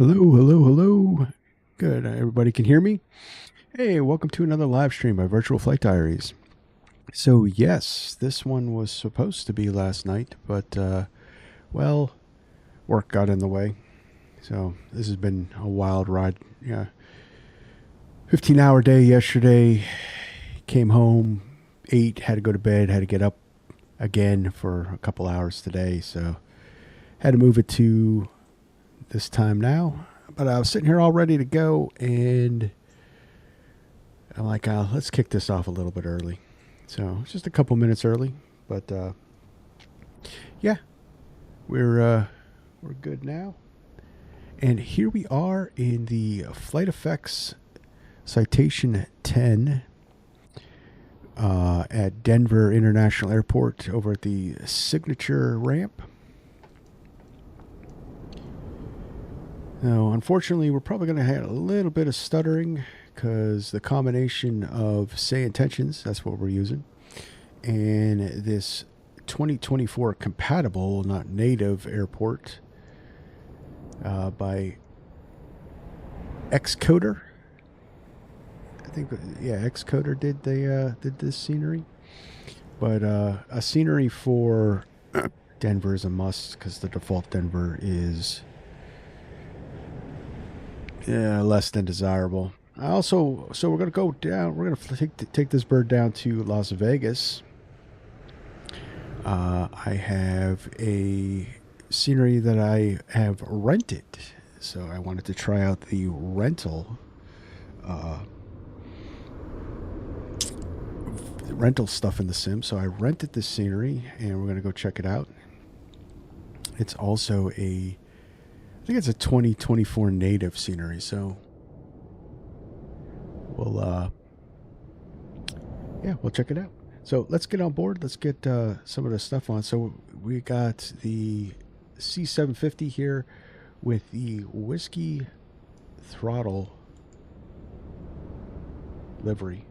Hello, hello, hello. Good. Everybody can hear me? Hey, welcome to another live stream by Virtual Flight Diaries. So, yes, this one was supposed to be last night, but, well, work got in the way. So, this has been a wild ride. Yeah. 15-hour day yesterday. Came home, ate, had to go to bed, had to get up again for a couple hours today. So, had to move it to this time now. But I was sitting here all ready to go, and I'm like, let's kick this off a little bit early. So it's just a couple minutes early, but yeah, we're good now. And here we are in the Flight Effects Citation 10 at Denver International Airport over at the signature ramp. Now, unfortunately, we're probably going to have a little bit of stuttering because the combination of say intentions, that's what we're using, and this 2024 compatible, not native airport by Xcoder. I think, yeah, Xcoder did this scenery, but a scenery for Denver is a must because the default Denver is less than desirable. So we're gonna go down. We're gonna take this bird down to Las Vegas. I have a scenery that I have rented, so I wanted to try out the rental stuff in the sim. So I rented this scenery, and we're gonna go check it out. It's also I think it's a 2024 native scenery. So we'll check it out. So let's get on board. Let's get some of the stuff on. So we got the C750 here with the Whiskey Throttle livery.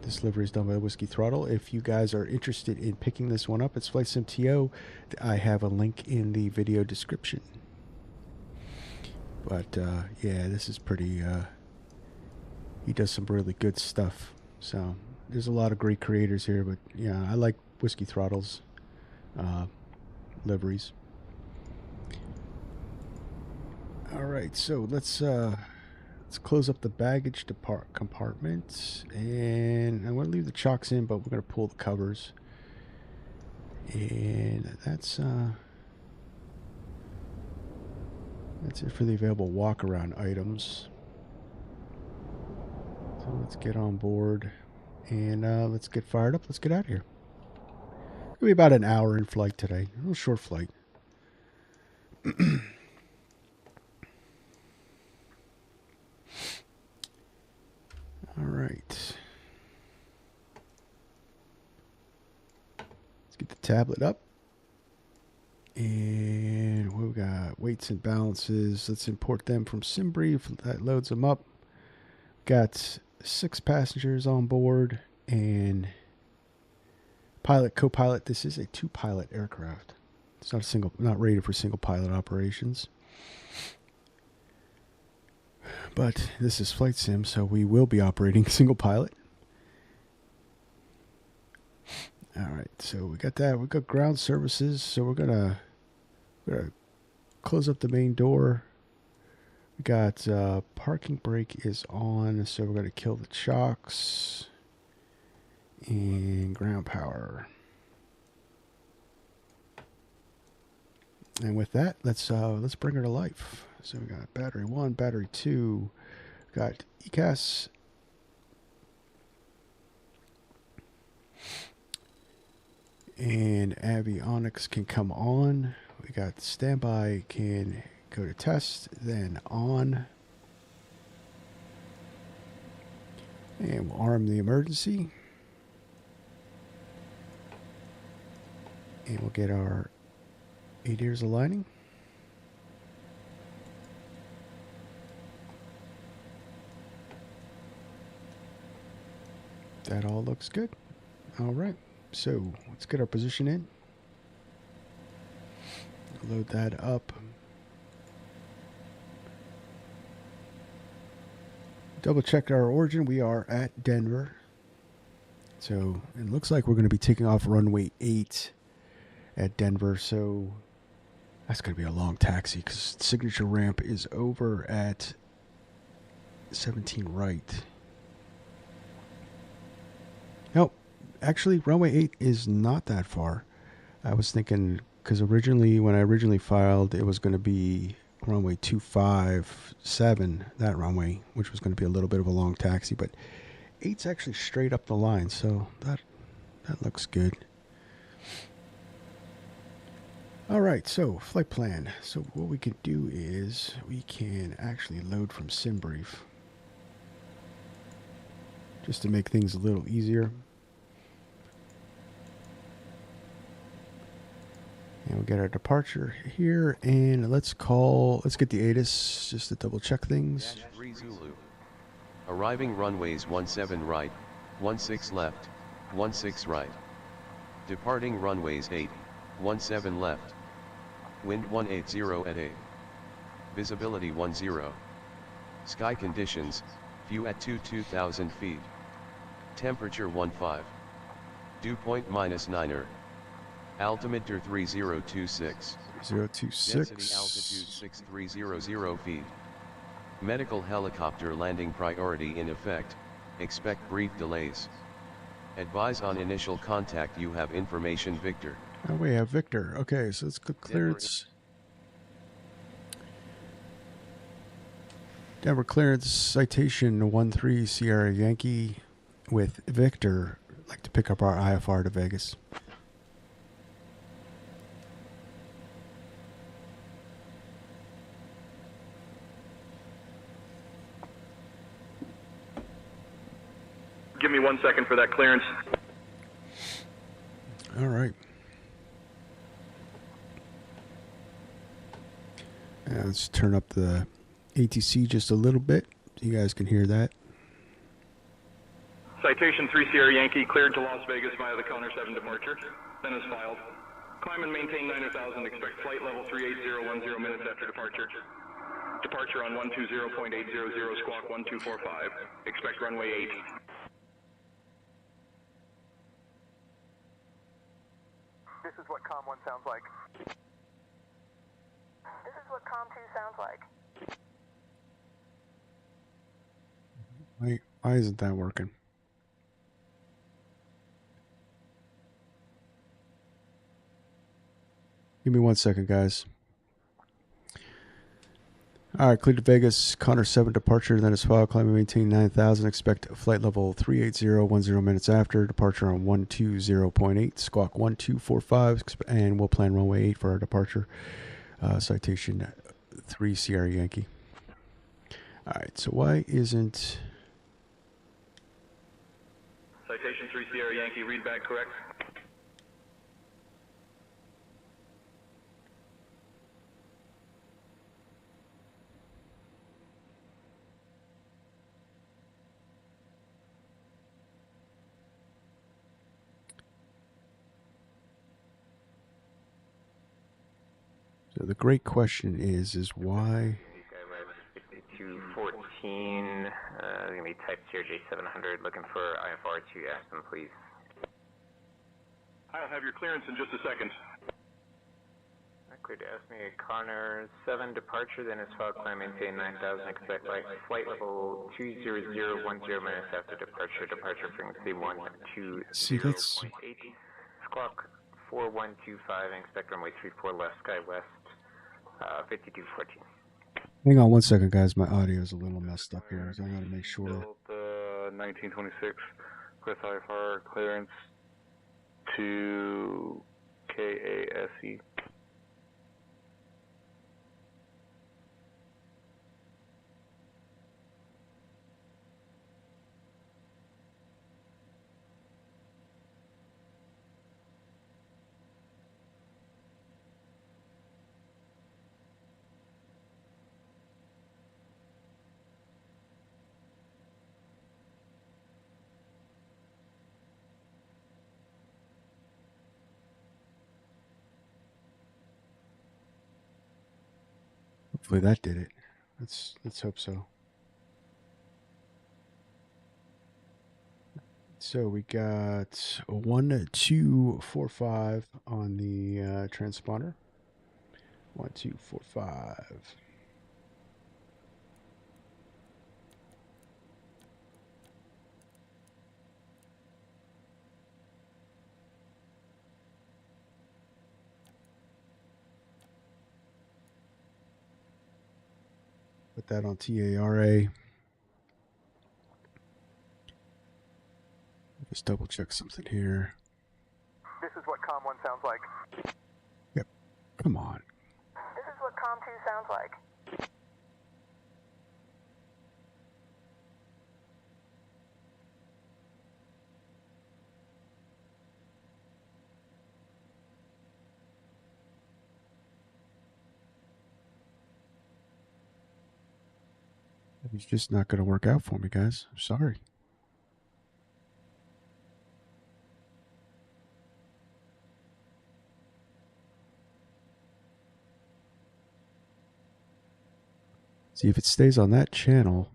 This livery is done by Whiskey Throttle. If you guys are interested in picking this one up, it's Flight Sim TO. I have a link in the video description. But yeah, this is pretty. He does some really good stuff. So there's a lot of great creators here, but yeah, I like Whiskey Throttle's liveries. All right, so let's close up the baggage compartment, and I'm going to leave the chocks in, but we're going to pull the covers, and that's it for the available walk-around items. So let's get on board, and let's get fired up. Let's get out of here. It'll be about an hour in flight today. A little short flight. All right. Let's get the tablet up. And we've got weights and balances. Let's import them from SimBrief. That loads them up. Got 6 passengers on board and pilot, co-pilot. This is a 2-pilot aircraft. It's not rated for single pilot operations. But this is Flight Sim, so we will be operating single pilot. All right, so we got that. We got ground services, so we're gonna close up the main door. We got parking brake is on, so we're gonna kill the chocks and ground power. And with that, let's bring her to life. So we got battery 1, battery 2, got ECAS. And avionics can come on. We got standby can go to test, then on. And we'll arm the emergency. And we'll get our ADIRS aligning. That all looks good. All right. So let's get our position in. Load that up. Double check our origin. We are at Denver. So it looks like we're going to be taking off runway 8 at Denver. So that's going to be a long taxi because signature ramp is over at 17 right. No, actually, runway 8 is not that far. I was thinking, because originally, when I originally filed, it was going to be runway 257, that runway, which was going to be a little bit of a long taxi, but 8's actually straight up the line, so that looks good. All right, so flight plan. So what we can do is we can actually load from SimBrief just to make things a little easier. And we'll get our departure here, and let's get the ATIS just to double check things. 3 Zulu. Arriving runways 17 right, 16 left, 16 right. Departing runways 8, 17 left. Wind 180 at 8. Visibility 10. Sky conditions, view at 2,000 feet. Temperature 15. Dew point -9er. Altimeter 3026. 026. Density altitude 6300 feet. Medical helicopter landing priority in effect, expect brief delays. Advise on initial contact. You have information, Victor. Oh, we have Victor. Okay, so let's click clearance. Denver clearance, citation 13 Sierra Yankee with Victor. I'd like to pick up our IFR to Vegas. Give me 1 second for that clearance. All right. Let's turn up the ATC just a little bit so you guys can hear that. Citation 3 Sierra Yankee cleared to Las Vegas via the Connor 7 departure. Then is filed. Climb and maintain 9,000. Expect flight level 38010 minutes after departure. Departure on 120.800, squawk 1245. Expect runway 8. This is what COM 1 sounds like. This is what COM 2 sounds like. Why isn't that working? Give me 1 second, guys. All right, cleared to Vegas, Connor 7 departure, then as follows, climb and maintain 9,000, expect flight level 38010 minutes after, departure on 120.8, squawk 1245, and we'll plan runway 8 for our departure. Citation 3 Sierra Yankee. All right, so why isn't... Citation 3 Sierra Yankee, read back correct? So the great question is why... 5214, going to be type CRJ 700, looking for IFR to Aspen, please. I'll have your clearance in just a second. Clear to Aspen, Connor 7 departure, then as follows, climb, maintain 9,000, expect flight level 20010 minutes after departure, departure frequency 120.8, squawk 4125, and expect runway 34 left, sky west, 5214. Hang on 1 second, guys. My audio is a little messed up here, so I got to make sure. 1926 with IFR clearance to KASE. Hopefully that did it. Let's hope so. so we got 1245 on the transponder. 1245. Put that on TARA. Just double check something here. This is what COM 1 sounds like. Yep. Come on. This is what COM 2 sounds like. It's just not going to work out for me, guys. I'm sorry. See, if it stays on that channel,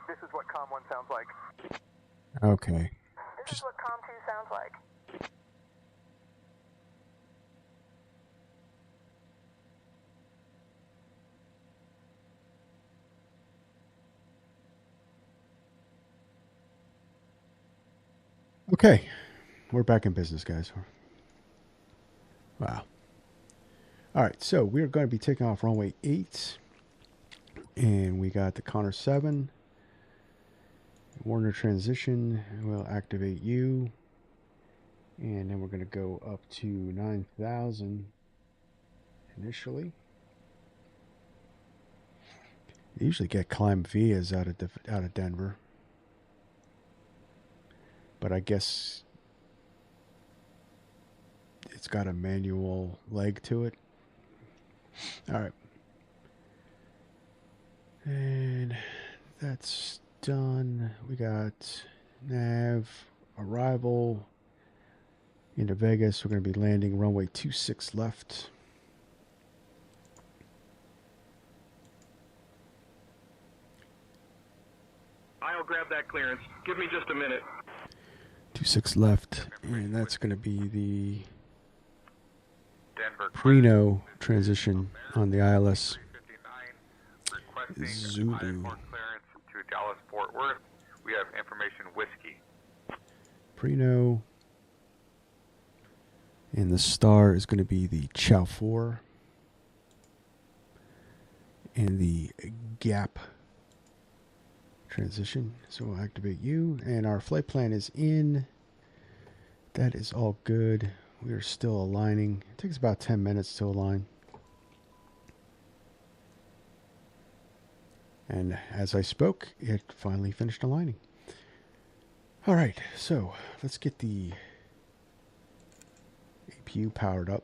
This is what COM 1 sounds like. okay. This is what COM 2 sounds like. Okay. We're back in business, guys. Wow. All right, so we're going to be taking off runway 8. And we got the Connor 7. Warner transition. We'll activate you. And then we're going to go up to 9,000 initially. They usually get climb vias out of Denver. But I guess it's got a manual leg to it. All right. And that's done. We got nav arrival into Vegas. We're going to be landing runway 26 left. I'll grab that clearance. Give me just a minute. 26 left, and that's going to be the Denver Preno transition on the ILS. requesting Zulu. I-4 clearance to Dallas Fort Worth. We have information whiskey. Preno. And the star is going to be the Chow 4. And the Gap transition. So we'll activate you. And our flight plan is in. That is all good. We are still aligning. It takes about 10 minutes to align. And as I spoke, it finally finished aligning. All right, so let's get the APU powered up.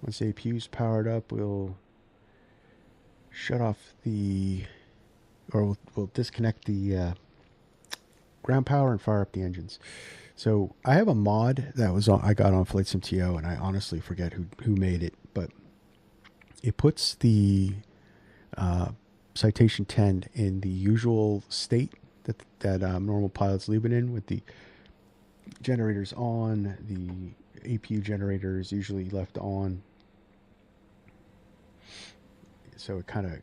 Once the APU is powered up, we'll shut off the, or we'll disconnect the ground power and fire up the engines. So I have a mod that was I got on Flight Sim TO, and I honestly forget who made it, but it puts the Citation 10 in the usual state that normal pilots leave it in, with the generators on, the APU generators usually left on. So it kind of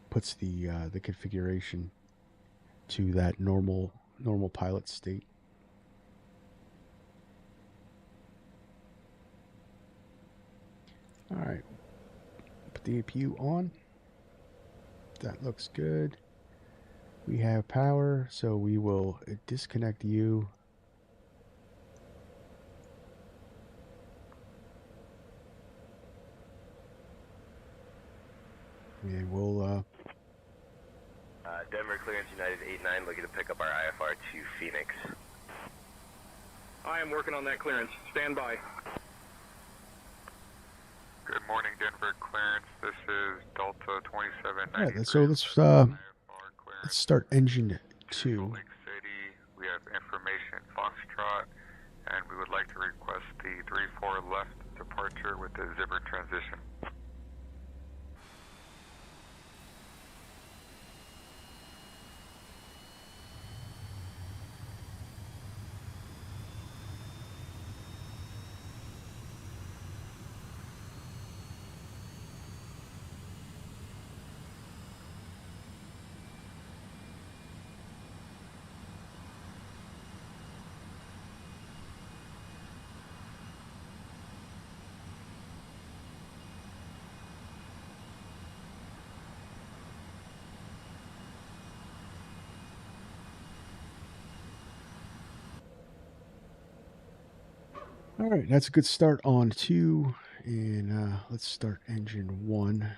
puts the configuration to that normal pilot state. All right, put the APU on. That looks good. We have power, so we will disconnect you. And we'll Denver clearance United 89, looking to pick up our IFR to Phoenix. I am working on that clearance. Stand by. Good morning, Denver clearance. This is Delta 2793. All right, so let's start engine 2. Salt Lake City. We have information Foxtrot, and we would like to request the 3-4 left departure with the zipper transition. All right, that's a good start on 2, and let's start engine 1.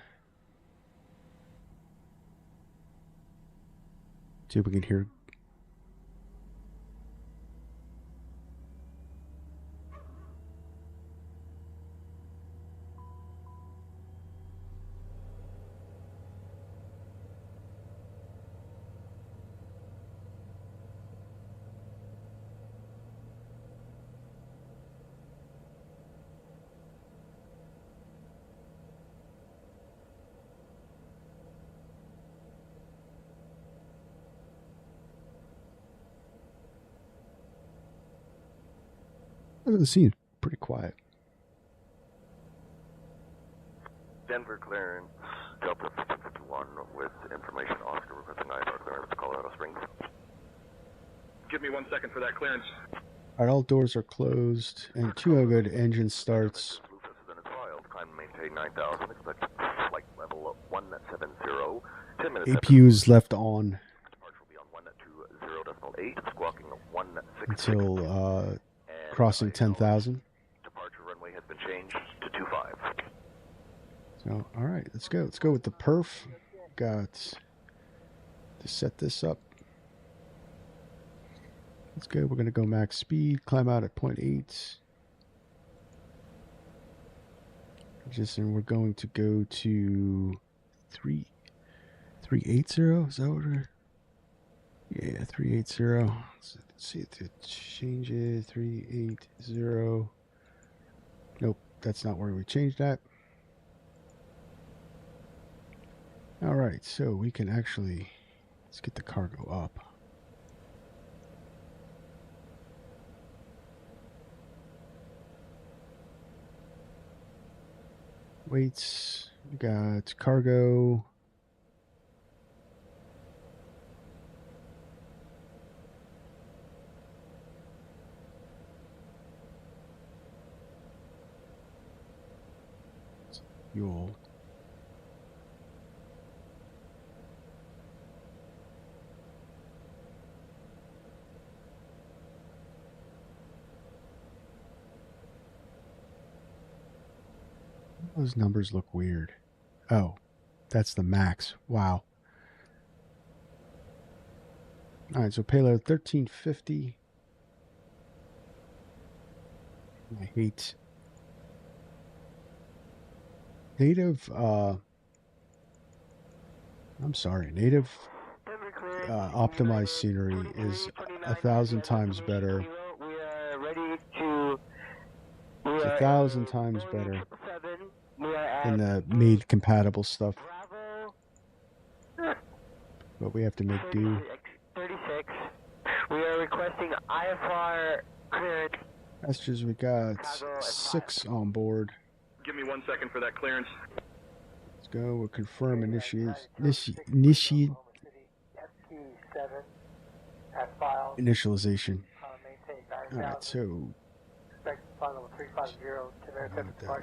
See if we can hear. The scene's pretty quiet. Denver clearance, Delta 51 with information Oscar requesting IFR clearance to Colorado Springs. Give me 1 second for that clearance. All right, all doors are closed, and 2 are good. Engine starts. Lucas has been filed. Climb and maintain 9,000. Expect flight level 170. 10 minutes. APU is left on Departure will be on 120.8. Squawking 160. until crossing 10,000. Departure runway has been changed to 25. So, all right, let's go. Let's go with the perf. Got to set this up. Let's go. We're going to go max speed, climb out at 0.8. And we're going to go to 380. Is that what we're? Yeah, 380. Let's see to change it. 380. Nope, that's not where we changed that. All right, so we can actually, let's get the cargo up. Weights, we got cargo. Fuel. Those numbers look weird. Oh, that's the max. Wow. All right, so payload 1350. I hate native. I'm sorry, native optimized scenery is 1,000 times better. It's 1,000 times better than the made compatible stuff. But we have to make do. 36. We are requesting IFR clearance. Messages, we got 6 on board. Give me 1 second for that clearance. Let's go. We'll confirm initialization. All right, so that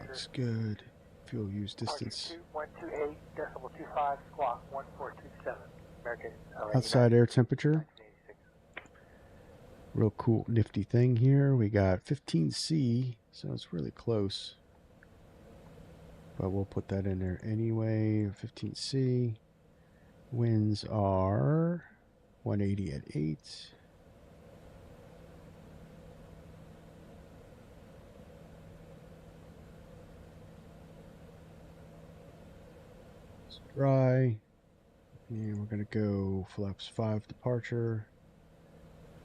looks good. Fuel use distance. 128.25 squawk 1427. American. Outside air temperature. Real cool, nifty thing here. We got 15C, so it's really close. But we'll put that in there anyway. 15C. Winds are 180 at 8. It's dry. And we're going to go flaps 5 departure.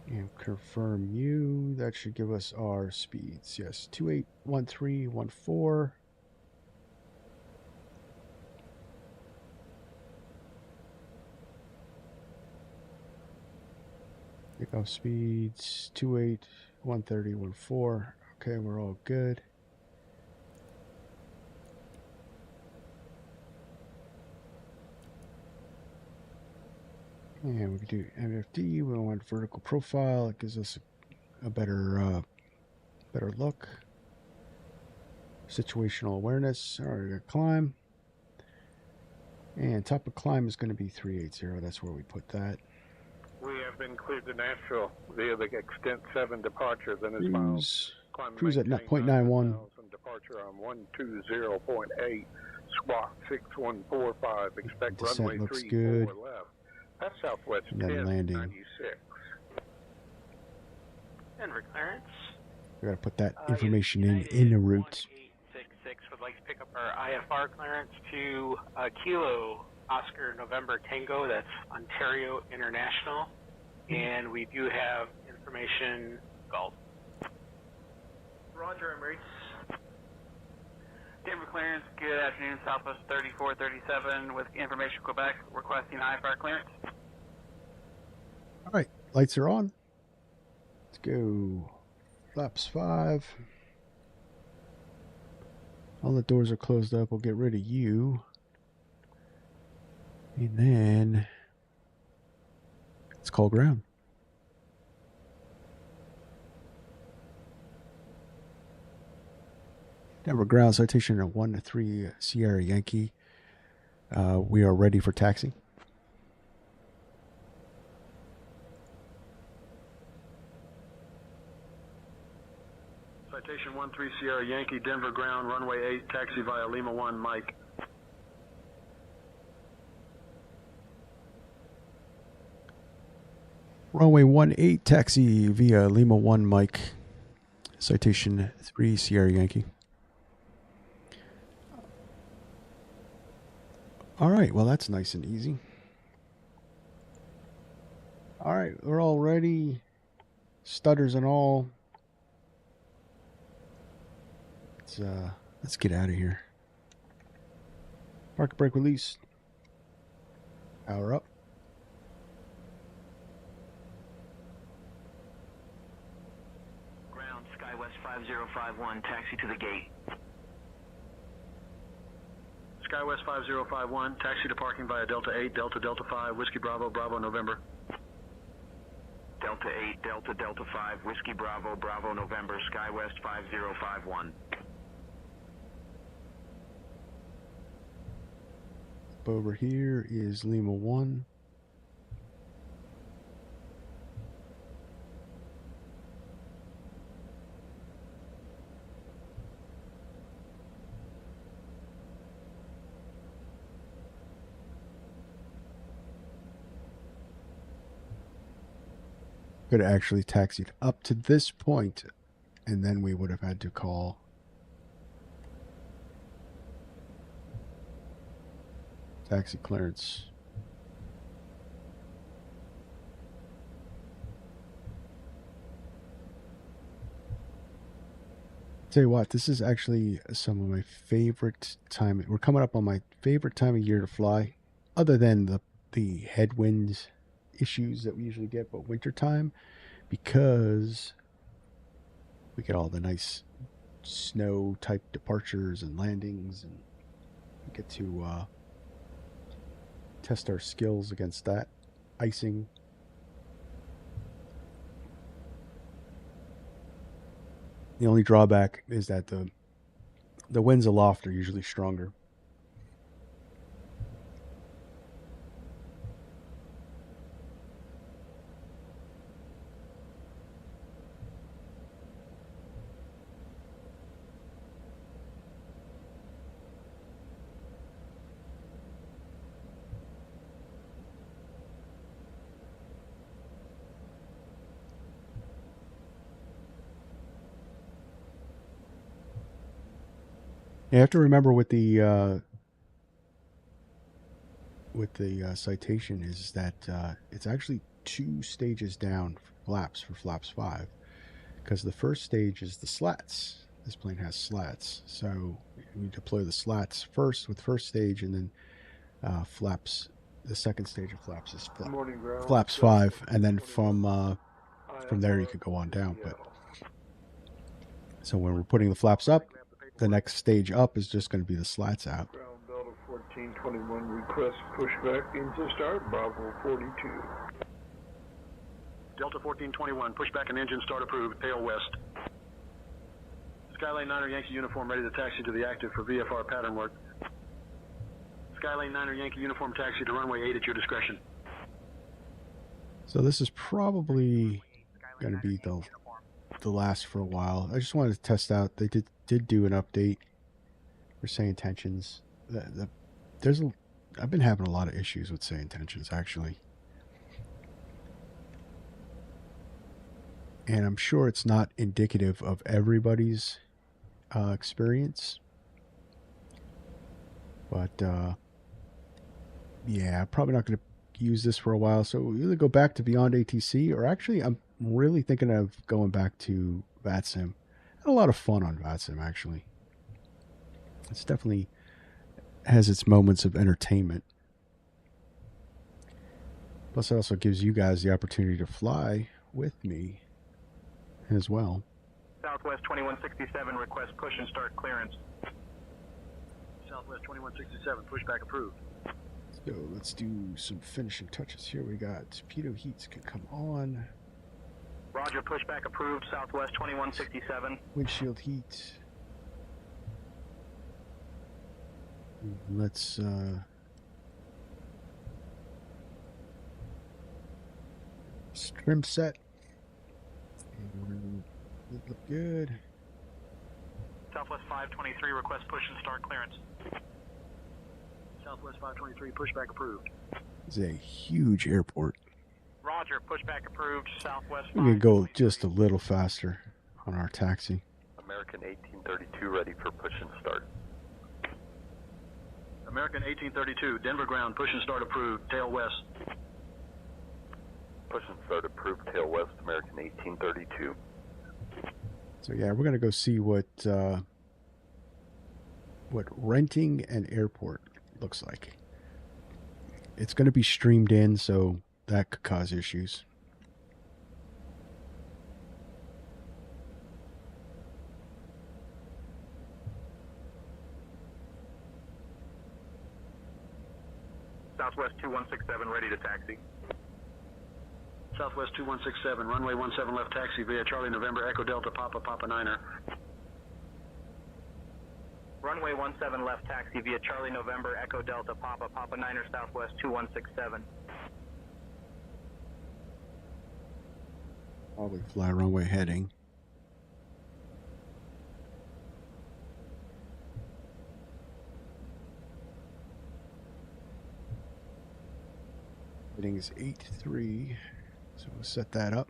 And confirm you. That should give us our speeds. Yes, 281314. Takeoff speeds 28, 130, 14. Okay, we're all good. And we can do MFD. We want vertical profile. It gives us a better look. Situational awareness. All right, we got climb. And top of climb is going to be 380. That's where we put that. We have been cleared to Nashville via the extent 7 departure. Then is Cruise at 0.91. Departure on 120.8. Squawk 6145. Expect Descent runway looks 34 good. left. That's Southwest And then landing. 1096. Denver clearance. We got to put that information in a route. 1866 would like to pick up our IFR clearance to Kilo Oscar November Tango. That's Ontario International. And we do have information Gulf. Roger, Emirates. Denver clearance, good afternoon, Southwest 3437 with information Quebec, requesting IFR clearance. All right, lights are on. Let's go. Flaps 5. All the doors are closed up. We'll get rid of you. And then let's call ground. Denver ground, citation at 1-3 Sierra Yankee. We are ready for taxi. Citation 13 Sierra Yankee, Denver ground, runway 8, taxi via Lima 1, Mike. Runway 18, taxi via Lima 1, Mike. Citation 3 Sierra Yankee. All right, well, that's nice and easy. All right, we're all ready. Stutters and all. Let's get out of here. Park brake release. Power up. Ground, SkyWest 5051, taxi to the gate. SkyWest 5051, taxi to parking via Delta 8, Delta 5, Whiskey Bravo, Bravo November. Delta 8, Delta 5, Whiskey Bravo, Bravo November, SkyWest 5051. Over here is Lima 1. Could have actually taxied up to this point, and then we would have had to call taxi clearance. Tell you what, this is actually some of my favorite time. We're coming up on my favorite time of year to fly, other than the headwinds issues that we usually get, but winter time, because we get all the nice snow type departures and landings, and we get to test our skills against that icing. The only drawback is that the winds aloft are usually stronger. You have to remember with the citation is that it's actually 2 stages down flaps for flaps 5, because the first stage is the slats. This plane has slats, so you deploy the slats first with first stage, and then flaps. The second stage of flaps is flaps 5, and then from there you could go on down. But so when we're putting the flaps up, the next stage up is just going to be the slats out. Ground Delta 1421 request pushback engine start, Bravo 42. Delta 1421, pushback and engine start approved, tail west. Skylane 9er Yankee uniform ready to taxi to the active for VFR pattern work. Skylane 9er Yankee uniform taxi to runway 8 at your discretion. So this is probably going to be the last for a while. I just wanted to test out. They did do an update for say intentions. I've been having a lot of issues with say intentions actually, and I'm sure it's not indicative of everybody's experience. But yeah, I'm probably not going to use this for a while. So we'll either go back to Beyond ATC, or actually I'm really thinking of going back to VATSIM. I had a lot of fun on VATSIM, actually. It's definitely has its moments of entertainment. Plus, it also gives you guys the opportunity to fly with me as well. Southwest 2167, request push and start clearance. Southwest 2167, pushback approved. So let's do some finishing touches here. We got torpedo heats can come on. Roger, pushback approved, Southwest 2167. Windshield heat. Let's trim set. Look good. Southwest 523, request push and start clearance. Southwest 523, pushback approved. It's a huge airport. Roger, pushback approved, Southwest 523. We can go just a little faster on our taxi. American 1832 ready for push and start. American 1832, Denver ground, push and start approved, tail west. Push and start approved, tail west, American 1832. So yeah, we're gonna go see what renting an airport looks like. It's gonna be streamed in, so that could cause issues. Southwest 2167, ready to taxi. Southwest 2167, runway 17 left taxi via Charlie November Echo Delta Papa Papa Niner. Runway 17 left taxi via Charlie November Echo Delta Papa Papa Niner, Southwest 2167. Probably fly runway heading. Heading is 83, so we'll set that up.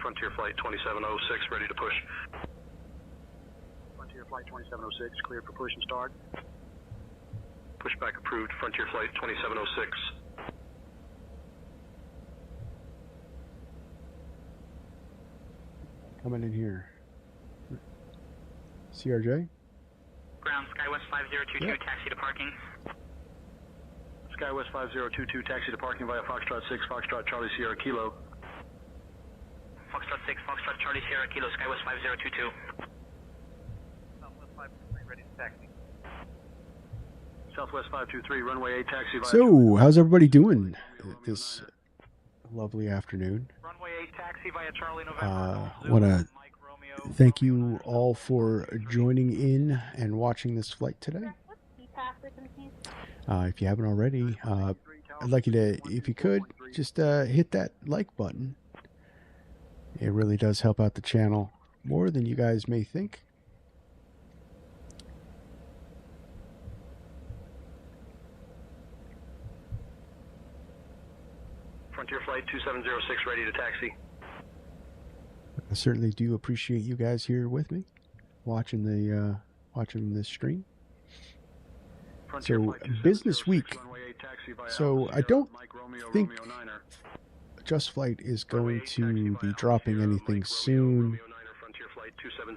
Frontier Flight 2706, ready to push. Frontier Flight 2706, cleared for push and start. Pushback approved, Frontier Flight 2706. Coming in here. CRJ? Ground, Skywest 5022, yep. Taxi to parking. Skywest 5022, taxi to parking via Foxtrot 6, Foxtrot Charlie Sierra Kilo. Foxtrot 6, Foxtrot Charlie Sierra Kilo, Skywest 5022. Southwest 523, ready to taxi. Southwest 523, runway 8 taxi via... So, how's everybody doing this lovely afternoon? Runway 8 taxi via Charlie November. I want to thank you all for joining in and watching this flight today. If you haven't already, I'd like you to, if you could, just hit that like button. It really does help out the channel more than you guys may think. Frontier Flight 2706, ready to taxi. I certainly do appreciate you guys here with me, watching the stream. So business week. So I don't think Just Flight is going to be dropping anything soon.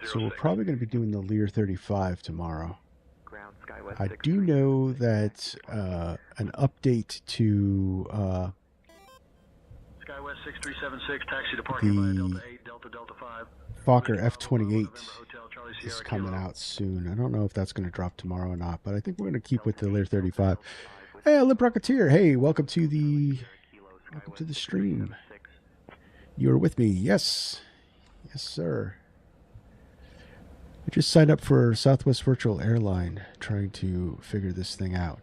So we're probably going to be doing the Lear 35 tomorrow. I do know that an update to SkyWest 6376, taxi to parking via Delta 8, Delta 5. Fokker F28 is coming out soon. I don't know if that's going to drop tomorrow or not, but I think we're going to keep with the Lear 35. Hey, Lip Rocketeer. Hey, welcome to the stream. You are with me. Yes. Yes, sir. I just signed up for Southwest Virtual Airline, trying to figure this thing out.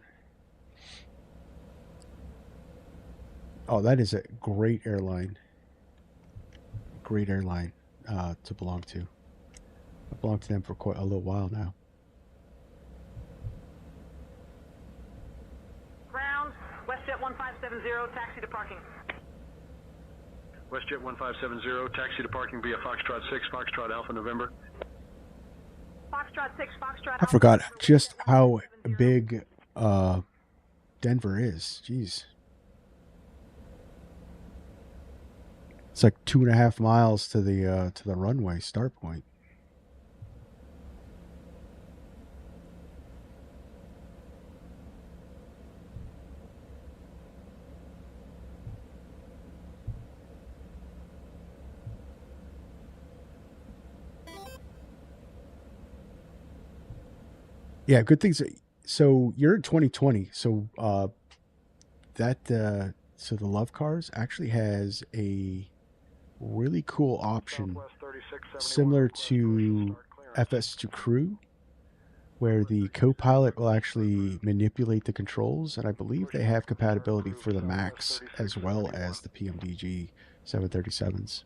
Oh, that is a great airline. Great airline to belong to. I've belonged to them for quite a little while now. Ground, WestJet 1570, taxi to parking. WestJet 1570, taxi to parking via Foxtrot 6, Foxtrot Alpha November. Foxtrot 6, Foxtrot I forgot just how big Denver is. Jeez. It's like 2.5 miles to the runway start point. Yeah, good things. So you're in 2020. So so the Love Cars actually has a really cool option similar to FS2 Crew, where the co-pilot will actually manipulate the controls, and I believe they have compatibility for the MAX as well as the PMDG 737s.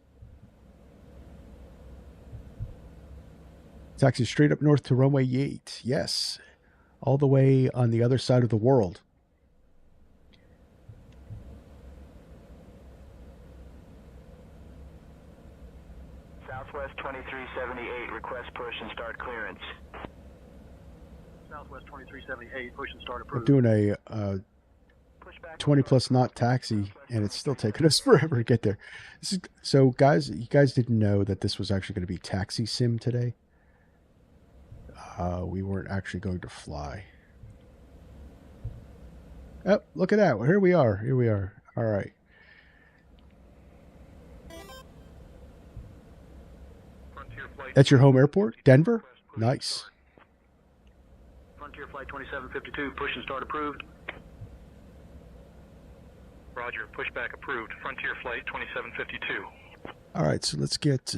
Taxi straight up north to runway 8. Yes, all the way on the other side of the world. Southwest 2378, request push and start clearance. Southwest 2378, push and start We're approved. doing a 20+ knot taxi, and it's still taking us forever to get there. So, guys, you guys didn't know that this was actually going to be taxi sim today. We weren't actually going to fly. Oh, look at that. Well, here we are. Here we are. All right. That's your home airport? Denver? Nice. Frontier Flight 2752, push and start approved. Roger, pushback approved. Frontier Flight 2752. All right, so let's get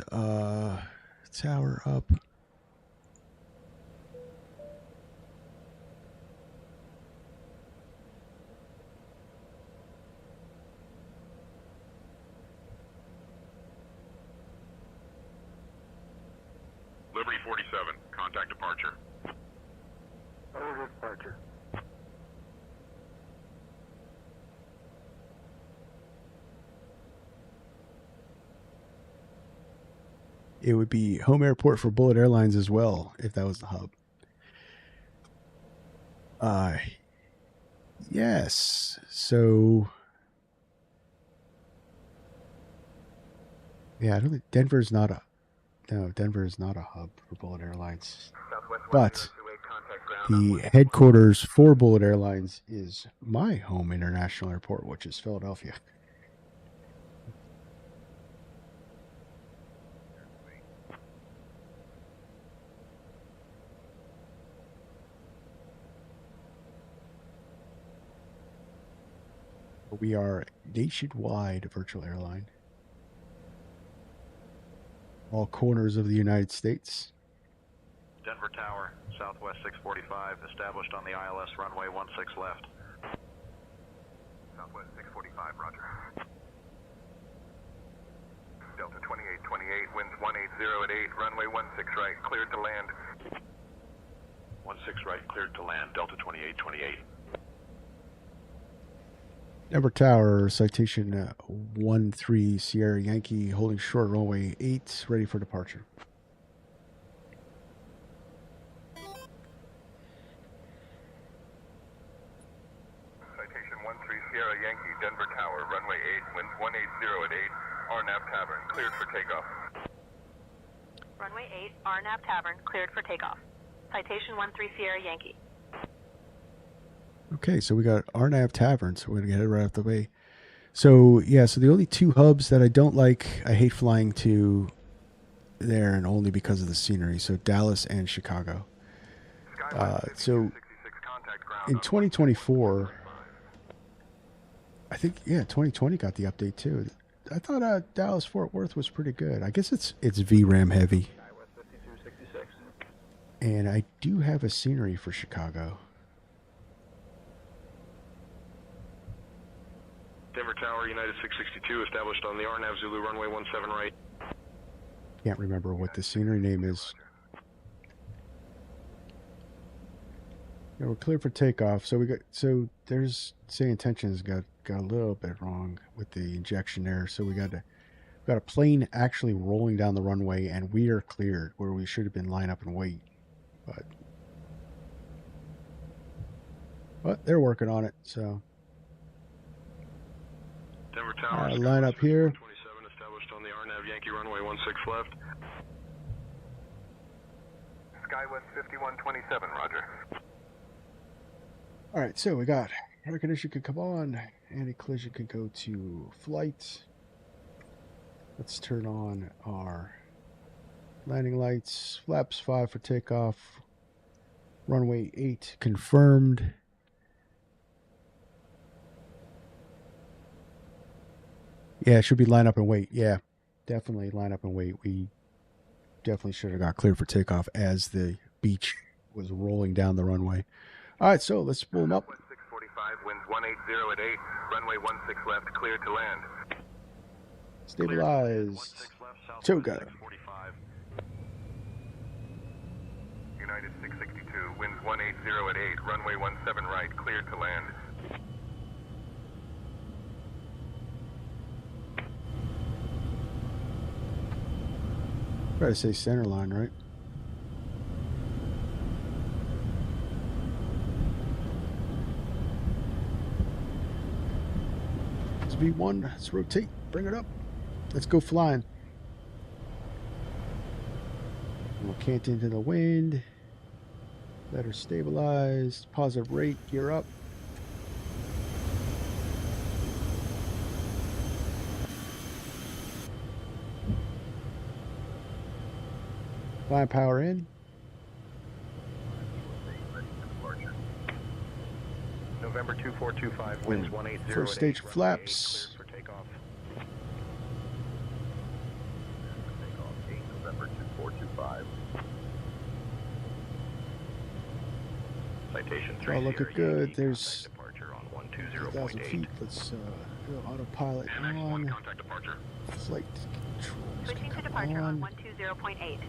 tower up. Liberty 47, contact departure. Order departure. It would be home airport for Bullet Airlines as well, if that was the hub. Yes. So, yeah, I don't think Denver's not a. No, Denver is not a hub for Bullet Airlines. But the headquarters for Bullet Airlines is my home international airport, which is Philadelphia. We are nationwide virtual airline. All corners of the United States. Denver Tower, Southwest 645, established on the ILS runway 16 left. Southwest 645, roger. Delta 2828, winds 180 at 8, runway 16 right, cleared to land. 16 right, cleared to land, Delta 2828. Denver Tower, citation 13 Sierra Yankee, holding short runway 8, ready for departure. Citation 13 Sierra Yankee, Denver Tower, runway 8, winds 180 at 8, RNAV Tavern, cleared for takeoff. Runway 8, RNAV Tavern, cleared for takeoff. Citation 13 Sierra Yankee. Okay, so we got RNAV Tavern, so we're going to get it right out the way. So, yeah, so the only two hubs that I don't like, I hate flying to there, and only because of the scenery, so Dallas and Chicago. So in 2024, I think, yeah, 2020 got the update too. I thought Dallas-Fort Worth was pretty good. I guess it's VRAM heavy. And I do have a scenery for Chicago. Denver Tower, United 662, established on the RNAV Zulu runway 17 right. Can't remember what the scenery name is. Yeah, we're clear for takeoff. So there's say intentions got a little bit wrong with the injection there. So we got a plane actually rolling down the runway, and we are cleared where we should have been line up and wait. But they're working on it. So Denver Tower, line up here. 27, established on the RNAV Yankee runway 16 left. SkyWest 5127, roger. All right, so we got air conditioning can come on, anti-collision can go to flight. Let's turn on our landing lights. Flaps 5 for takeoff. Runway 8 confirmed. Yeah, it should be line up and wait. Yeah, definitely line up and wait. We definitely should have got cleared for takeoff as the Beech was rolling down the runway. All right, so let's pull them up. 645, winds 180 at 8, runway 16 left, cleared to land. Stabilize. Toga. United 662, winds 180 at 8, runway 17 right, cleared to land. Try to say center line, right? It's V1. Let's rotate. Bring it up. Let's go flying. We'll cant into the wind. Let her stabilize. Positive rate. Gear up. Flying power in. November 2425, winds 180 First stage flaps. For takeoff. November 2425. Citation 3. All looking good. There's departure on 1,000 feet. Let's go autopilot on. Flight controls. Switching to departure on 120.8.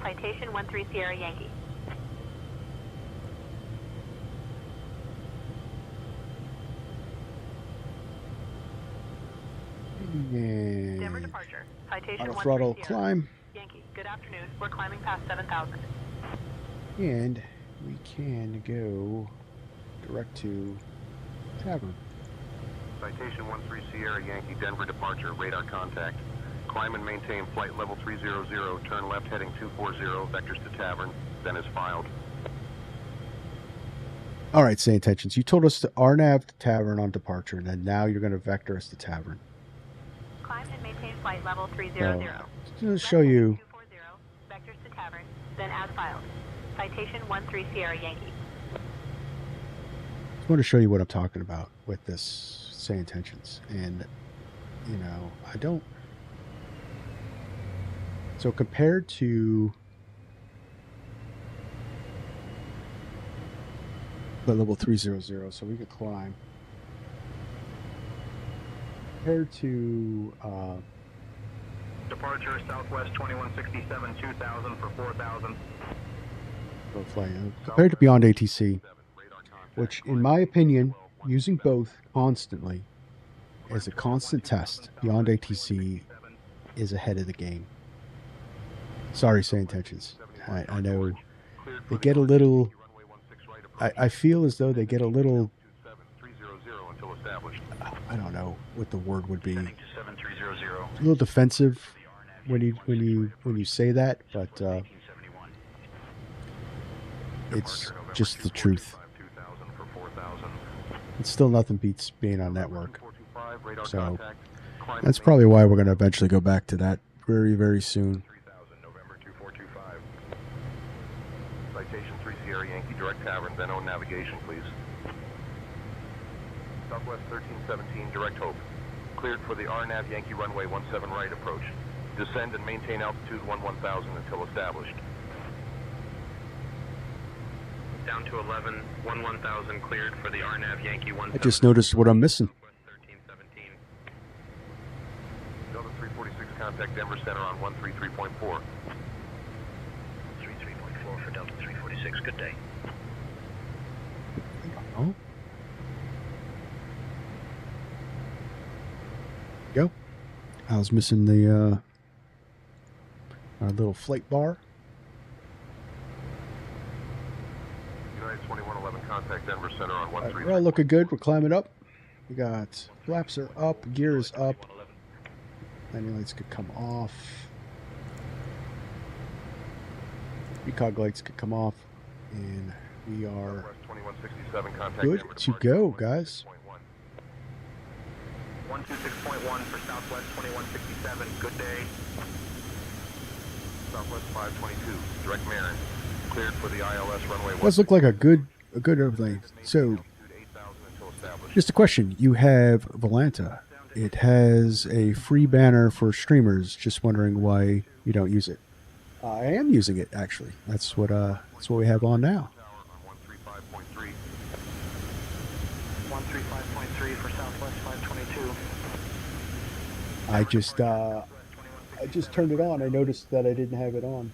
Citation 13 Sierra Yankee. And Denver departure. Citation auto throttle 13 climb. Yankee, good afternoon. We're climbing past 7,000. And we can go direct to Tavern. Citation 13 Sierra Yankee, Denver departure, radar contact. Climb and maintain flight level 300, turn left heading 240, vectors to Tavern, then is filed. All right, say intentions. You told us to RNAV to Tavern on departure, and then now you're going to vector us to Tavern. Climb and maintain flight level 300. Just going to show you. 240, vectors to Tavern, then as filed. Citation 13 Sierra Yankee. Just want to show you what I'm talking about with this say intentions. And, you know, I don't. So compared to the level 300, so we could climb. Compared to Departure Southwest 2167, 2000 for 4000. go flying. Compared to Beyond ATC, which in my opinion, using both constantly, as a constant test, Beyond ATC is ahead of the game. Sorry, Say Intentions. I know they get a little... I feel as though they get a little... I don't know what the word would be. A little defensive when you say that, but it's just the truth. It's still nothing beats being on network. So that's probably why we're going to eventually go back to that very, very soon. Citation 3 Sierra Yankee, direct Tavern, then on navigation, please. Southwest 1317, direct Hope. Cleared for the RNAV Yankee runway 17 right approach. Descend and maintain altitude 1000 until established. Down to 11, 1000 cleared for the RNAV Yankee 17. I just noticed what I'm missing. Delta 346, contact Denver Center on 133.4. 33.4 for Delta 346, good day. Oh. Go. I was missing the our little flight bar. United 2111, contact Denver Center on 133. We're all looking good. We're climbing up. We got flaps are up, gear is up. Landing lights could come off. Recog lights could come off, and we are good to go, guys. 126.1 for Southwest 2167, good day. Southwest 522, direct Marin, cleared for the ILS runway. Does look like a good airplane. So, just a question: you have Volanta. It has a free banner for streamers. Just wondering why you don't use it. I am using it actually. That's what we have on now. 135.3 for Southwest 522. I just turned it on. I noticed that I didn't have it on.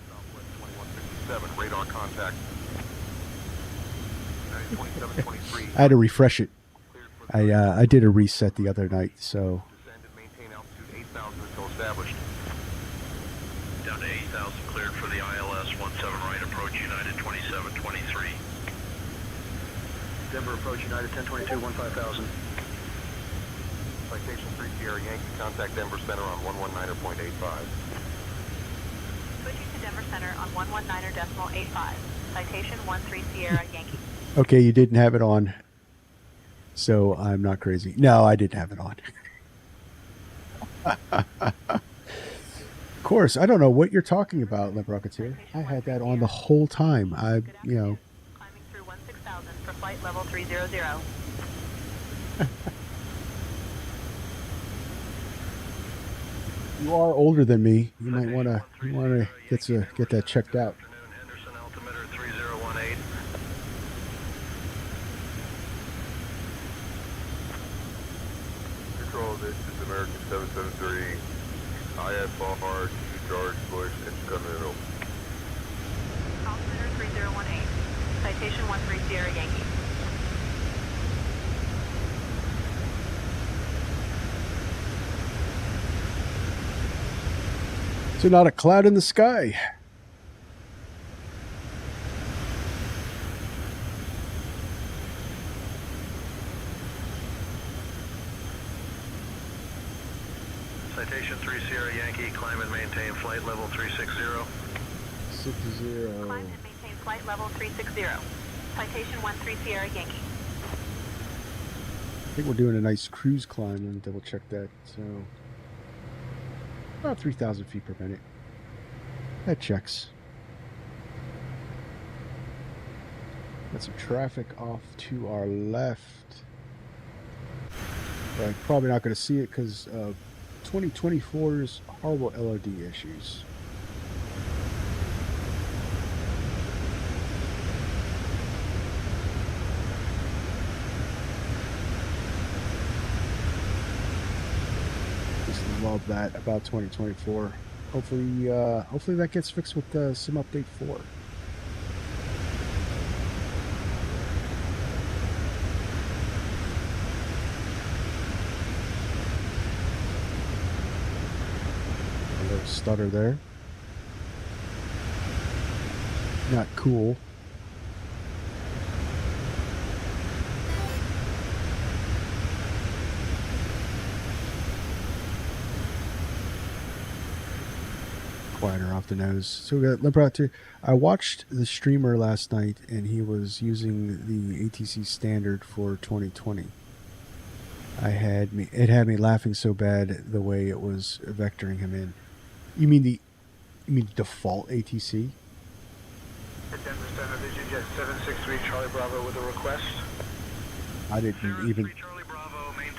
Southwest 2167, radar contact. 2723. I had to refresh it. I did a reset the other night, so. Descend and maintain altitude 8,000 until established. Down to 8,000, cleared for the ILS 17 right approach, United 2723. Denver approach, United 1022, 15,000. Citation 3 Sierra Yankee, contact Denver Center on 119.85. Switching to Denver Center on 119.85. Citation 13 Sierra Yankee. Okay, you didn't have it on. So I'm not crazy. No, I didn't have it on. Of course, I don't know what you're talking about, Limp Rocketeer. I had that on the whole time. Climbing through 16,000 for flight level 300. You are older than me. You might want to get that checked out. Anderson altimeter 3018. Control, this is American 773. IFR to George Bush Intercontinental. Altimeter 3018. Citation 13 Sierra Yankee. So not a cloud in the sky. Citation 3 Sierra Yankee, climb and maintain flight level 360. 60. Climb and maintain flight level 360. Citation 13 Sierra Yankee. I think we're doing a nice cruise climb. Let me double check that. So about 3,000 feet per minute. That checks. Got some traffic off to our left. But I'm probably not going to see it because of 2024's horrible LOD issues. Just love that about 2024. Hopefully that gets fixed with Sim Update 4. stutter there. Not cool. Quieter off the nose. So we got Limprot. I watched the streamer last night, and he was using the ATC standard for 2020. It had me laughing so bad the way it was vectoring him in. You mean default ATC? Denver Center, VisionJet 763 Charlie Bravo with a request. I didn't even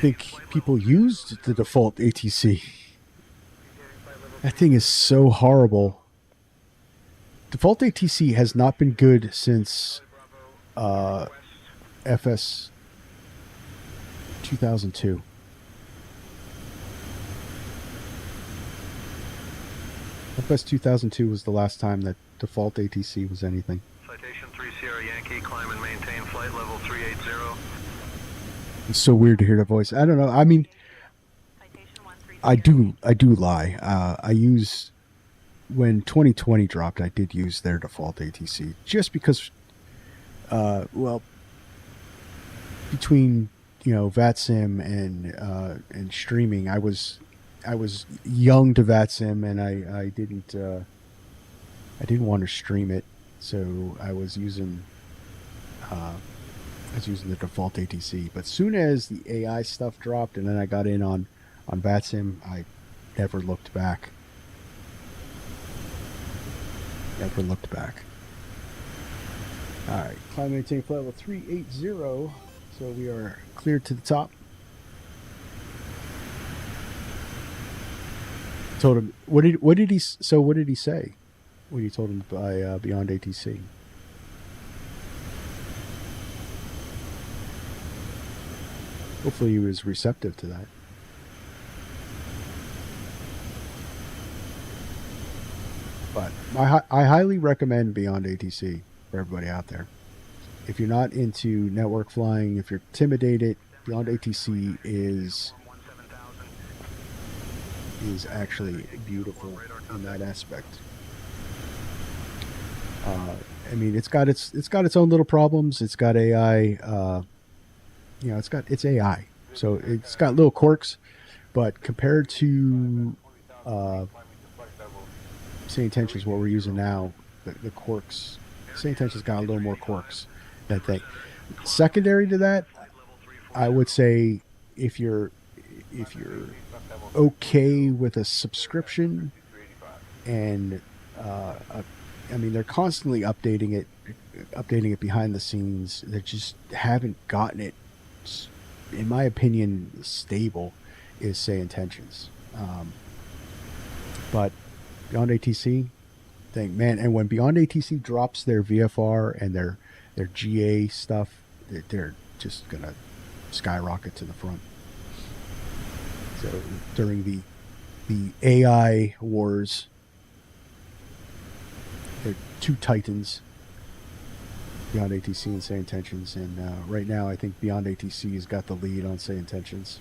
think people used the default ATC. That thing is so horrible. Default ATC has not been good since FS 2002. FS 2002 was the last time that default ATC was anything. Citation 3 Sierra Yankee, climb and maintain flight level 380. It's so weird to hear that voice. I don't know. I mean, I do lie. I use, when 2020 dropped, I did use their default ATC just because, well, between VATSIM and streaming, I was young to VATSIM, and I didn't want to stream it, so I was using the default ATC. But soon as the AI stuff dropped, and then I got in on VATSIM, I never looked back. Never looked back. All right, climb maintain flight level 380. So we are cleared to the top. Told him what did he say when you told him by beyond ATC? Hopefully he was receptive to that. But I highly recommend Beyond ATC for everybody out there. If you're not into network flying, if you're intimidated, Beyond ATC is actually beautiful in that aspect. I mean, it's got its own little problems. It's got AI. It's AI, so it's got little quirks, but compared to Say Intentions, what we're using now, the quirks, Say Intentions got a little more quirks. That thing. Secondary to that, I would say if you're okay with a subscription, and I mean, they're constantly updating it behind the scenes. They just haven't gotten it, in my opinion, stable. Is Say Intentions, but Beyond ATC, man, and when Beyond ATC drops their VFR and their GA stuff, they're just gonna skyrocket to the front. So during the AI wars, there are two titans, Beyond ATC and Say Intentions, and right now I think Beyond ATC has got the lead on Say Intentions.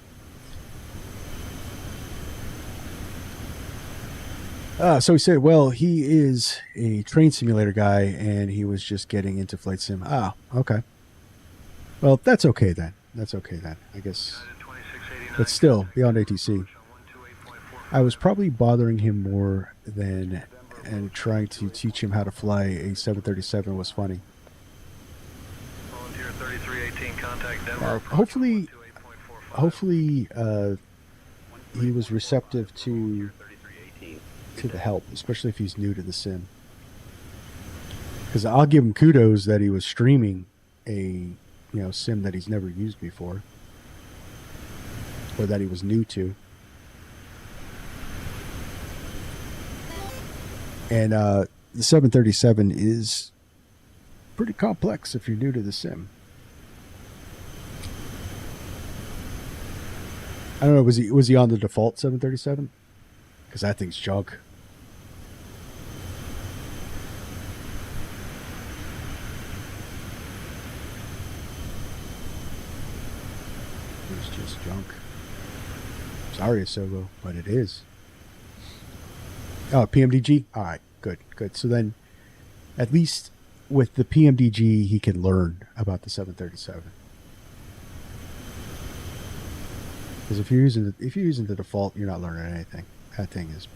So he said, well, he is a train simulator guy, and he was just getting into flight sim. Ah, okay. Well, that's okay then. I guess. But still, Beyond ATC. I was probably bothering him more than and trying to teach him how to fly a 737 was funny. Volunteer 3318, contact Denver. Hopefully, he was receptive to the help, especially if he's new to the sim. Because I'll give him kudos that he was streaming a sim that he's never used before, or that he was new to. And the 737 is pretty complex if you're new to the sim. I don't know, was he on the default 737? Because that thing's junk. It's just junk. Sorry, Asogo, but it is. Oh, PMDG? All right, good, good. So then, at least with the PMDG, he can learn about the 737. Because if you're using the default, you're not learning anything. That thing is.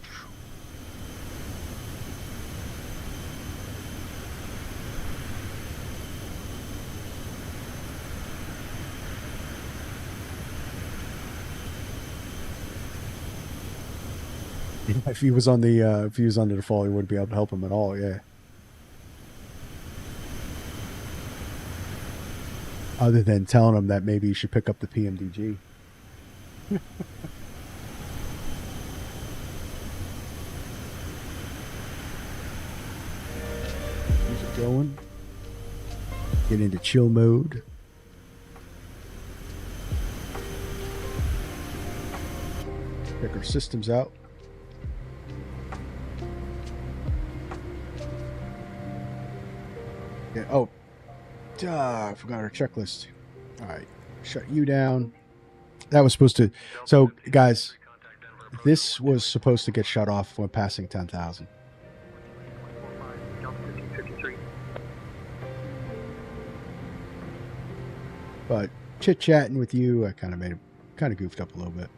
If he was on the default, he wouldn't be able to help him at all. Yeah. Other than telling him that maybe you should pick up the PMDG. Here's it going. Get into chill mode. Check our systems out. Yeah. Oh, I forgot our checklist. All right, shut you down. That was supposed to. So, guys, this was supposed to get shut off when passing 10,000. But chit chatting with you, I kind of goofed up a little bit.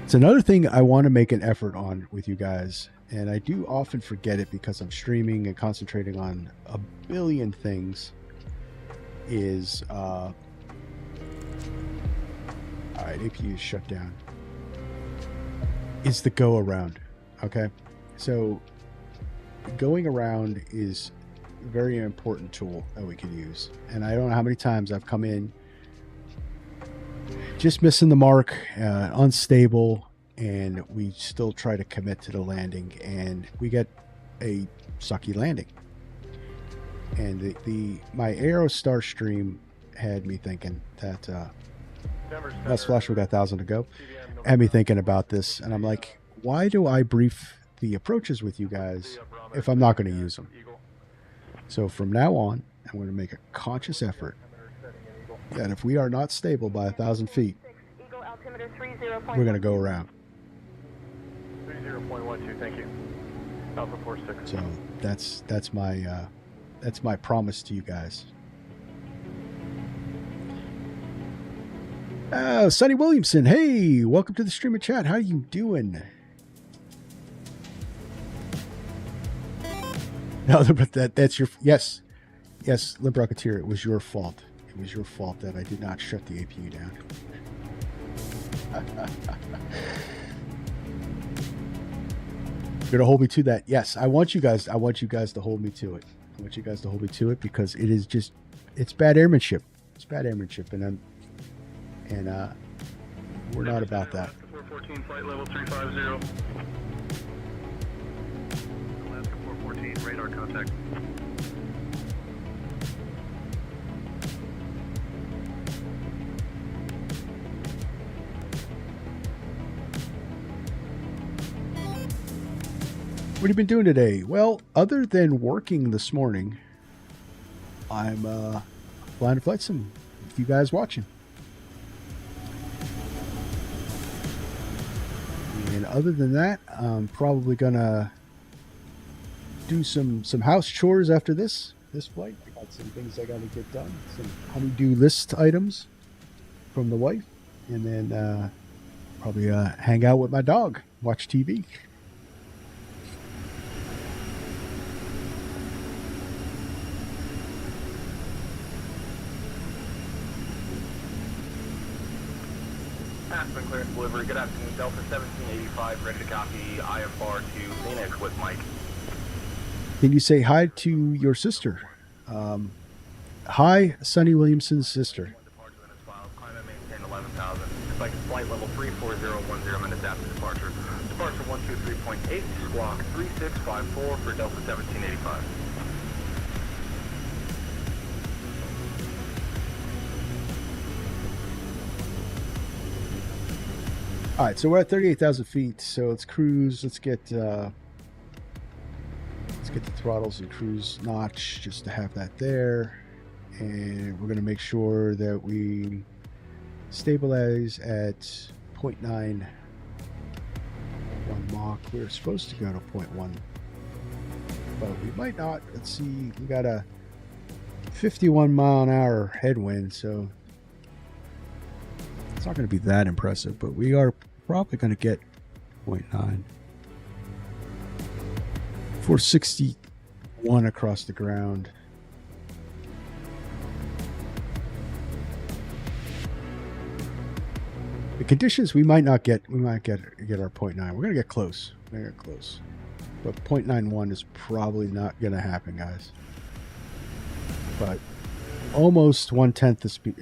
It's another thing I want to make an effort on with you guys, and I do often forget it because I'm streaming and concentrating on a billion things. Is all right, APU is shut down. Is the go around. Okay, so going around is a very important tool that we can use, and I don't know how many times I've come in just missing the mark, unstable, and we still try to commit to the landing, and we get a sucky landing. And my Aerostar stream had me thinking that last flash, we got 1,000 to go. Had me thinking about this, and I'm like, why do I brief the approaches with you guys if I'm not going to use them? So from now on, I'm going to make a conscious effort that if we are not stable by 1,000 feet, we're going to go around. 30.12, thank you. Alpha 46. So that's my promise to you guys. Sonny Williamson, hey, welcome to the stream and chat. How you doing? No, but that's your yes, Limp Rocketeer. It was your fault. It was your fault that I did not shut the APU down. You're gonna hold me to that. Yes, I want you guys to hold me to it. I want you guys to hold me to it because it is just, it's bad airmanship. It's bad airmanship, and we're not about that. 414, flight level 350. Alaska 414, radar contact. What have you been doing today? Well, other than working this morning, I'm flying a flight sim with you guys watching. And other than that, I'm probably gonna do some house chores after this flight. I got some things I gotta get done, some honey-do list items from the wife, and then probably hang out with my dog, watch TV. Aspen clearance delivery. Good afternoon. Delta 1785, ready to copy IFR to Phoenix with Mike. Can you say hi to your sister? Hi, Sonny Williamson's sister. Climb and maintain 11,000. Expect flight level 34010 minutes after departure. Departure 123.8, squawk 3654 for Delta 1785. All right, so we're at 38,000 feet. So let's cruise. Let's get the throttles and cruise notch just to have that there, and we're going to make sure that we stabilize at 0.9 0.1 Mach. We were supposed to go to 0.1, but we might not. Let's see. We got a 51 mile an hour headwind, so it's not going to be that impressive, but we are probably going to get 0.9. 461 across the ground. The conditions we might get our 0.9. We're gonna get close. But 0.91 is probably not gonna happen, guys. But almost 1/10 the speed,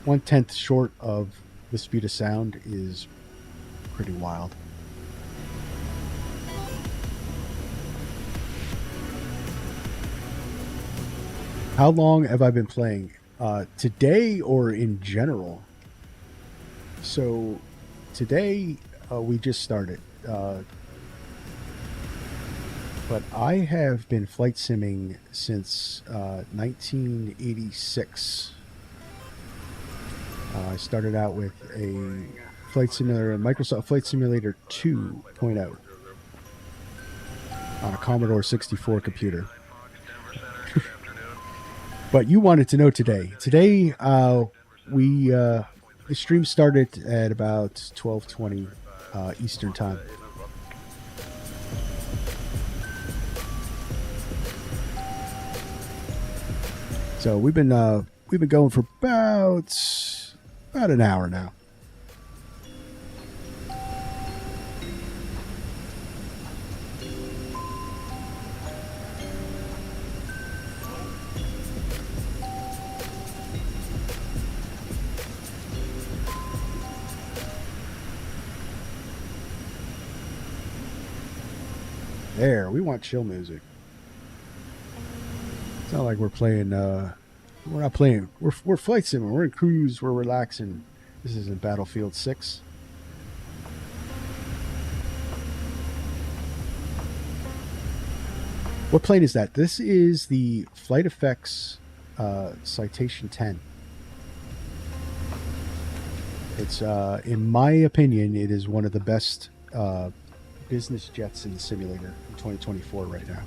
1/10 short of the speed of sound is pretty wild. How long have I been playing? Today or in general? So today we just started, but I have been flight simming since 1986. I started out with a flight simulator, Microsoft Flight Simulator 2.0 on a Commodore 64 computer. But you wanted to know today. Today the stream started at about 12:20 Eastern time. So we've been going for about an hour now. There, we want chill music. It's not like we're playing. We're not playing. We're flight simming. We're in cruise. We're relaxing. This isn't Battlefield 6. What plane is that? This is the Flight Effects Citation 10. It's, in my opinion, it is one of the best business jets in the simulator in 2024 right now.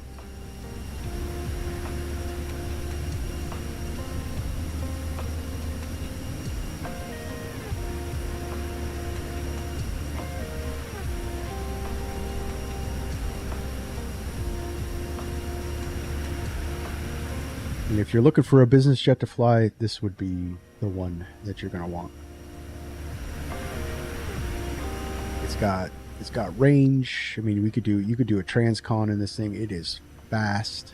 And if you're looking for a business jet to fly, this would be the one that you're going to want. It's got range. I mean, you could do a transcon in this thing. It is fast.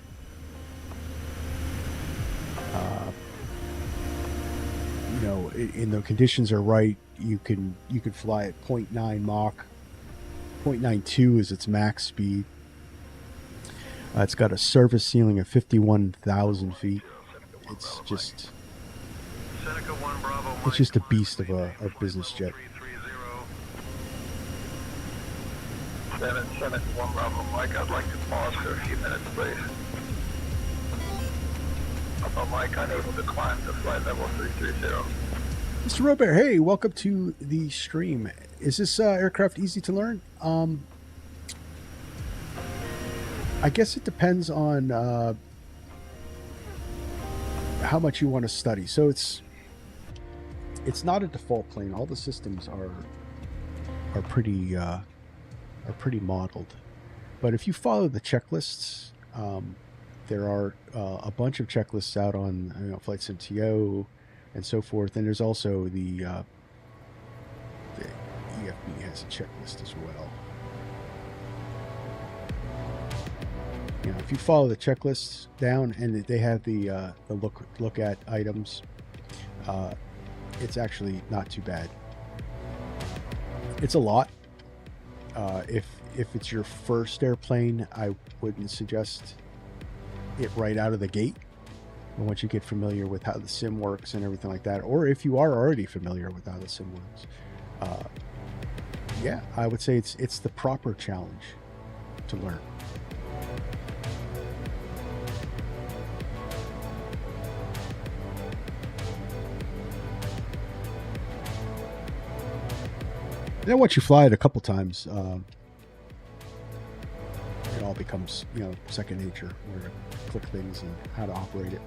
You know, and the conditions are right. You can fly at 0.9 Mach. 0.92 is its max speed. It's got a surface ceiling of 51,000 feet. It's just a beast of a business jet. 771 Bravo Mike, I'd like to pause for a few minutes, please. Bravo Mike, unable to climb to flight level 330. Mr. Robert, hey, welcome to the stream. Is this aircraft easy to learn? I guess it depends on how much you want to study. So it's not a default plane. All the systems are pretty modeled. But if you follow the checklists, there are a bunch of checklists out on Flight Sim TO and so forth. And there's also the EFB has a checklist as well. You know, if you follow the checklists down and they have the look at items, it's actually not too bad. It's a lot. If it's your first airplane, I wouldn't suggest it right out of the gate. And once you get familiar with how the sim works and everything like that, or if you are already familiar with how the sim works, yeah, I would say it's the proper challenge to learn. then once you fly it a couple times, it all becomes, second nature, where to click things and how to operate it.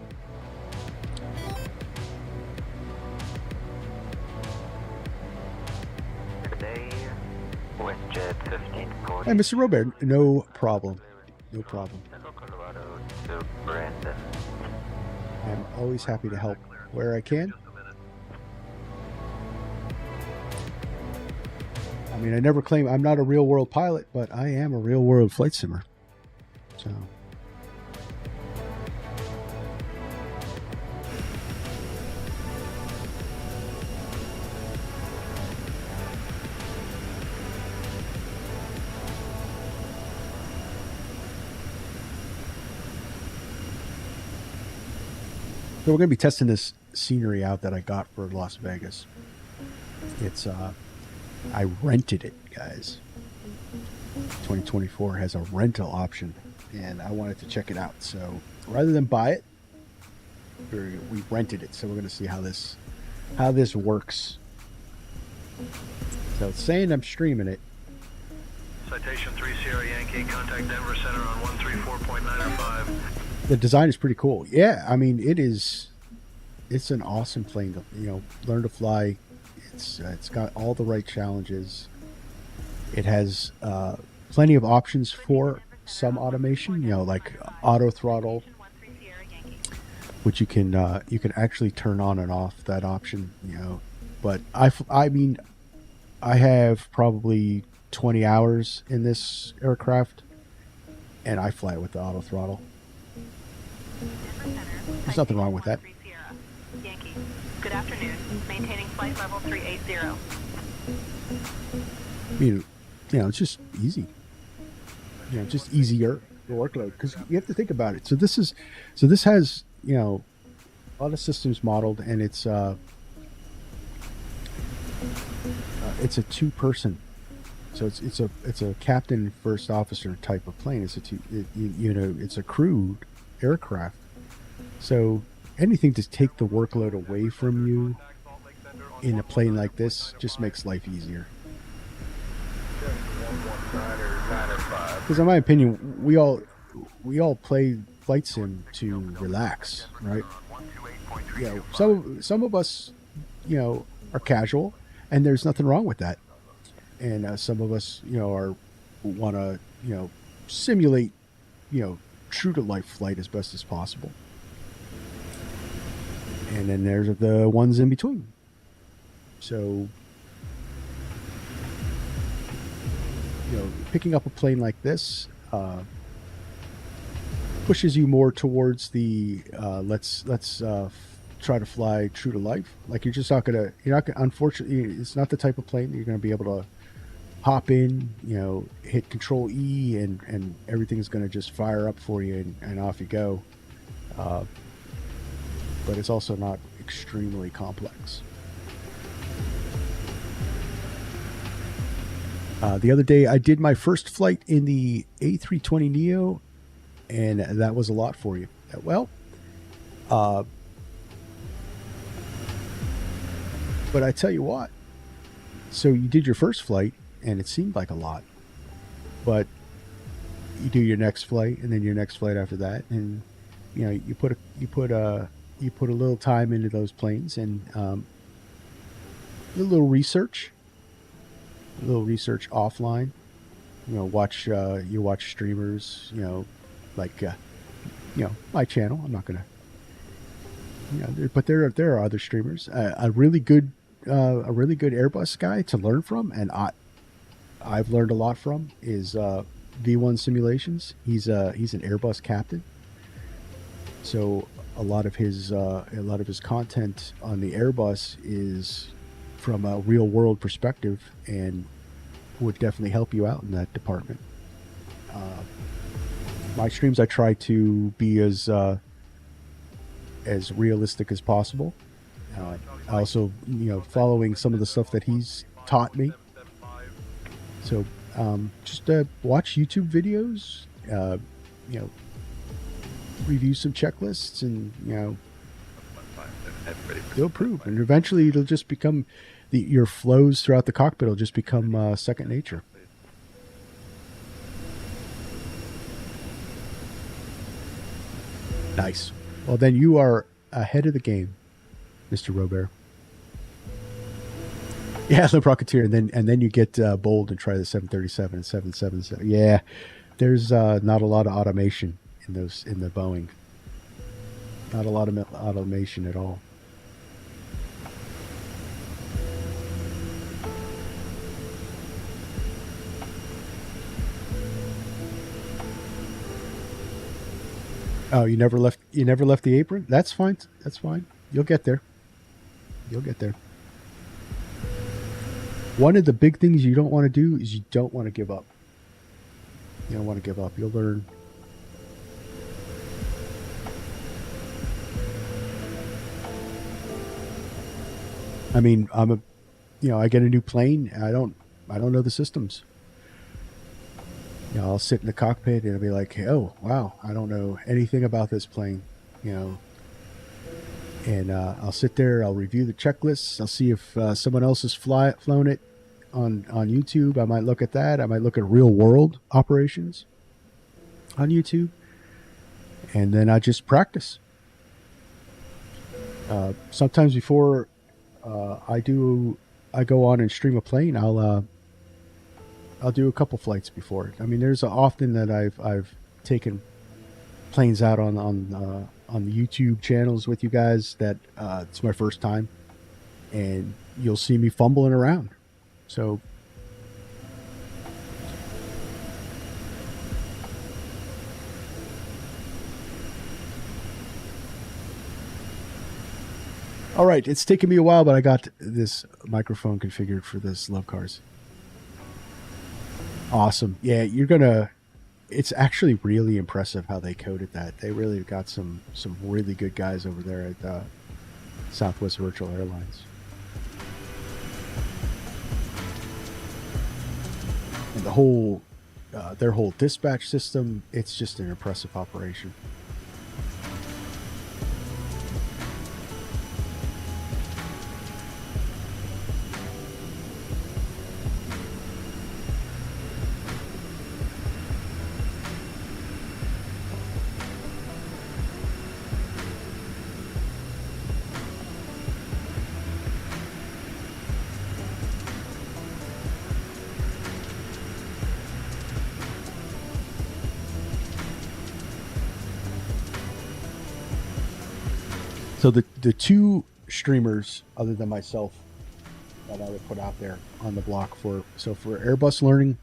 Today, WestJet 1540. Hey, Mr. Robert, no problem. No problem. Colorado to Brandon. I'm always happy to help where I can. I mean, I never claim I'm not a real world pilot, but I am a real world flight simmer. So. So we're going to be testing this scenery out that I got for Las Vegas. It's, I rented it, guys. 2024 has a rental option, and I wanted to check it out. So rather than buy it, we rented it. So we're going to see how this works. So it's saying I'm streaming it. Citation 3 Sierra Yankee, contact Denver Center on 134.905. The design is pretty cool. Yeah, I mean, it's an awesome plane to, learn to fly. It's got all the right challenges. It has plenty of options for some automation, like auto throttle, which you can actually turn on and off that option, But I mean, I have probably 20 hours in this aircraft, and I fly it with the auto throttle. There's nothing wrong with that. Yankee, good afternoon. Maintaining flight level 380. I mean, it's just easy. Just easier workload, because you have to think about it. So this has, a lot of systems modeled, and it's a two-person. So it's a captain first officer type of plane. It's it's a crewed aircraft. So anything to take the workload away from you in a plane like this just makes life easier. Because in my opinion, we all play flight sim to relax, right? Some of us, are casual, and there's nothing wrong with that. And some of us, want to, simulate, true to life flight as best as possible. And then there's the ones in between. So, picking up a plane like this pushes you more towards the let's try to fly true to life. Like you're not gonna, unfortunately, it's not the type of plane that you're gonna be able to hop in, hit Control E and everything's gonna just fire up for you and off you go. But it's also not extremely complex. The other day, I did my first flight in the A320neo, and that was a lot for you. Well, but I tell you what, so you did your first flight, and it seemed like a lot, but you do your next flight, and then your next flight after that, and you put a little time into those planes, and a little research offline. You watch streamers, like my channel. I'm not gonna, but there are other streamers. A really good Airbus guy to learn from, and I've learned a lot from, is V1 Simulations. He's an Airbus captain, so a lot of his content on the Airbus is from a real world perspective, and would definitely help you out in that department. My streams, I try to be as realistic as possible. Also, following some of the stuff that he's taught me. So just watch YouTube videos, review some checklists, and they'll improve, and eventually it'll just become your flows throughout the cockpit will just become second nature. Nice. Well, then you are ahead of the game, Mr. Robert. Yeah, the Rocketeer, and then you get bold and try the 737 and 777. Yeah, there's not a lot of automation in the Boeing. Not a lot of automation at all. Oh, you never left the apron? That's fine. That's fine. You'll get there. You'll get there. One of the big things you don't want to do is you don't want to give up. You don't want to give up. You'll learn. I mean, I get a new plane. I don't know the systems. I'll sit in the cockpit and I'll be like, oh, wow, I don't know anything about this plane, And I'll sit there, I'll review the checklists. I'll see if someone else has flown it on YouTube. I might look at that. I might look at real world operations on YouTube. And then I just practice. Sometimes before I go on and stream a plane, I'll do a couple flights before it. I mean, there's often that I've taken planes out on the YouTube channels with you guys that it's my first time, and you'll see me fumbling around. So all right, it's taken me a while, but I got this microphone configured for this Love Cars. Awesome. Yeah, it's actually really impressive how they coded that. They really got some really good guys over there at Southwest Virtual Airlines. And the whole, their whole dispatch system, it's just an impressive operation. So the two streamers other than myself that I would put out there on the block for Airbus learning,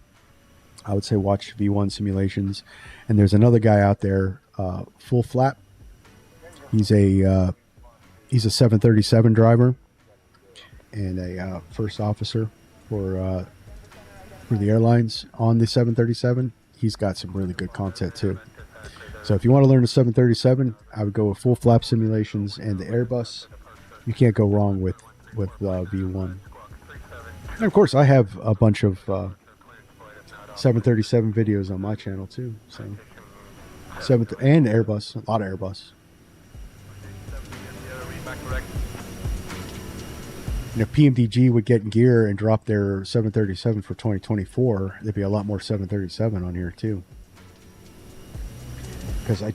I would say watch V1 simulations, and there's another guy out there, Full Flap. He's a 737 driver and a first officer for the airlines on the 737. He's got some really good content too. So if you want to learn the 737, I would go with Full Flap simulations and the Airbus. You can't go wrong with V1. And of course, I have a bunch of 737 videos on my channel too. So and Airbus, a lot of Airbus. And if PMDG would get in gear and drop their 737 for 2024, there'd be a lot more 737 on here too. Because I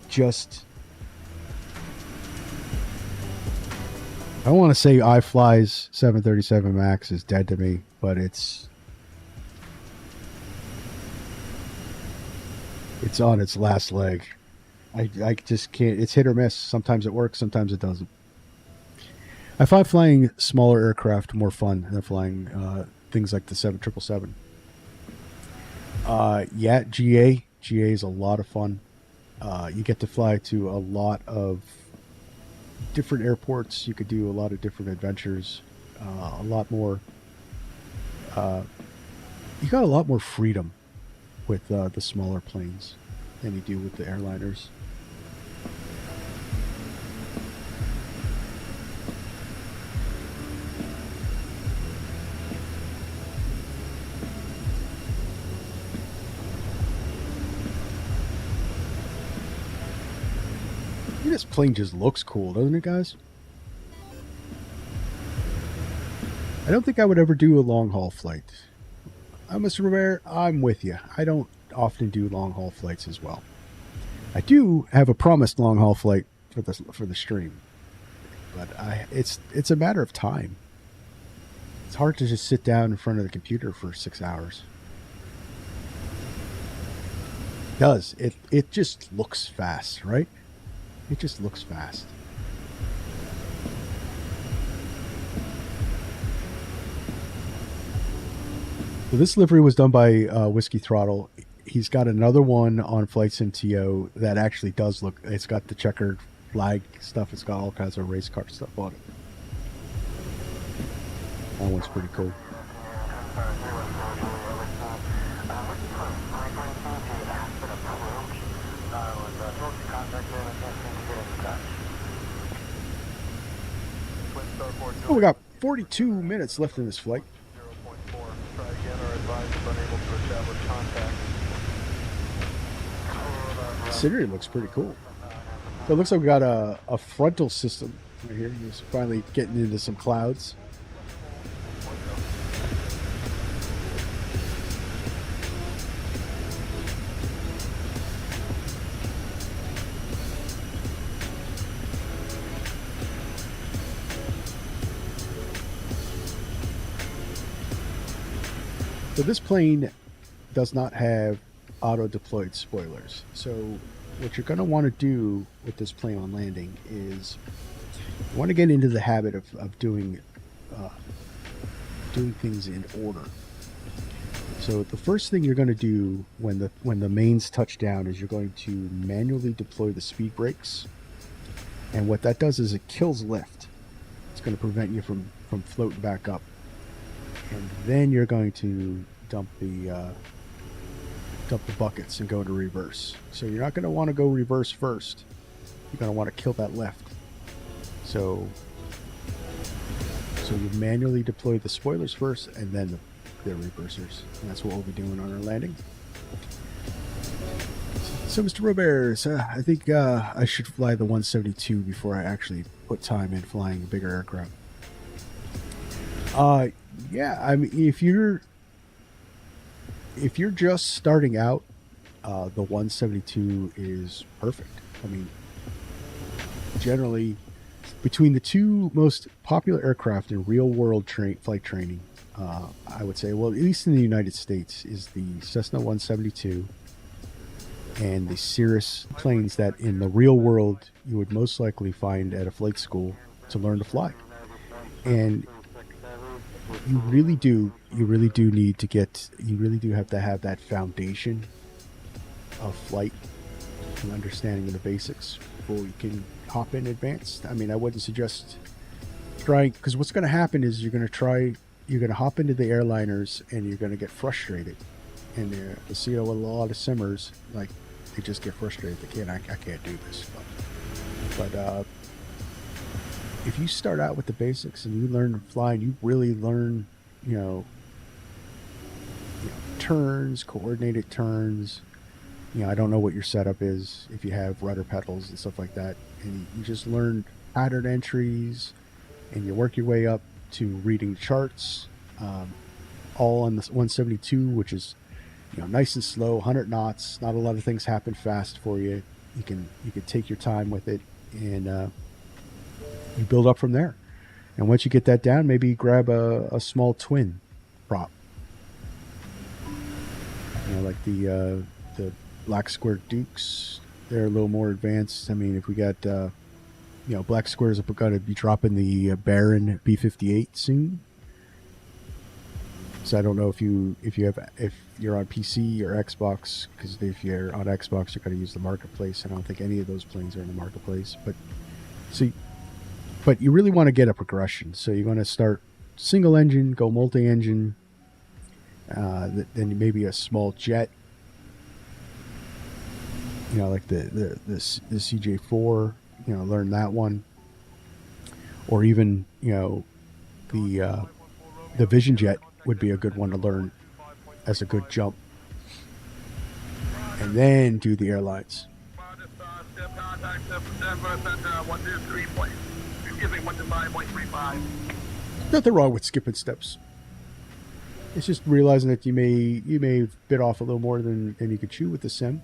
don't want to say iFly's 737 MAX is dead to me, but it's on its last leg. I just can't. It's hit or miss. Sometimes it works, sometimes it doesn't. I find flying smaller aircraft more fun than flying things like the 777. Yeah, GA is a lot of fun. You get to fly to a lot of different airports. You could do a lot of different adventures. A lot more. You got a lot more freedom with the smaller planes than you do with the airliners. This plane just looks cool, doesn't it, guys? I don't think I would ever do a long haul flight. Mr. Rivera, I'm with you. I don't often do long haul flights as well. I do have a promised long haul flight for the stream, but it's a matter of time. It's hard to just sit down in front of the computer for 6 hours. It just looks fast, right? It just looks fast. So this livery was done by Whiskey Throttle. He's got another one on Flight Sim TO that actually does look. It's got the checkered flag stuff. It's got all kinds of race car stuff on it. That one's pretty cool. Oh, we got 42 minutes left in this flight. Scenery looks pretty cool. So it looks like we got a frontal system right here. He's finally getting into some clouds. So this plane does not have auto-deployed spoilers. So what you're going to want to do with this plane on landing is you want to get into the habit of doing things in order. So the first thing you're going to do when the mains touch down is you're going to manually deploy the speed brakes. And what that does is it kills lift. It's going to prevent you from floating back up. And then you're going to dump the buckets and go to reverse. So you're not going to want to go reverse first. You're going to want to kill that left. So you manually deploy the spoilers first and then the reversers. And that's what we'll be doing on our landing. So Mr. Roberts, I think I should fly the 172 before I actually put time in flying a bigger aircraft. Yeah, I mean, if you're just starting out, the 172 is perfect. I mean, generally, between the two most popular aircraft in real-world flight training, I would say, well, at least in the United States, is the Cessna 172 and the Cirrus planes that in the real world you would most likely find at a flight school to learn to fly. And you really do need to you really do have to have that foundation of flight and understanding of the basics before you can hop in advanced. I mean, I wouldn't suggest trying, because what's going to happen is you're going to hop into the airliners and you're going to get frustrated. And you see a lot of simmers, like, they just get frustrated. I can't do this. But if you start out with the basics and you learn to fly and you really learn, turns, coordinated turns, I don't know what your setup is, if you have rudder pedals and stuff like that, and you just learn pattern entries and you work your way up to reading charts, all on this 172, which is nice and slow, 100 knots. Not a lot of things happen fast for you. You can take your time with it, and you build up from there. And once you get that down, maybe grab a small twin prop, like the Black Square Dukes. They're a little more advanced. I mean, if we got Black Squares are going to be dropping the Baron B-58 soon. So I don't know if you're on PC or Xbox, because if you're on Xbox, you're going to use the marketplace. I don't think any of those planes are in the marketplace. But you really want to get a progression. So you're going to start single engine, go multi-engine, then maybe a small jet, like the CJ4, learn that one, or even the Vision Jet would be a good one to learn as a good jump, and then do the airlines. Nothing wrong with skipping steps. It's just realizing that you may have bit off a little more than you could chew with the sim,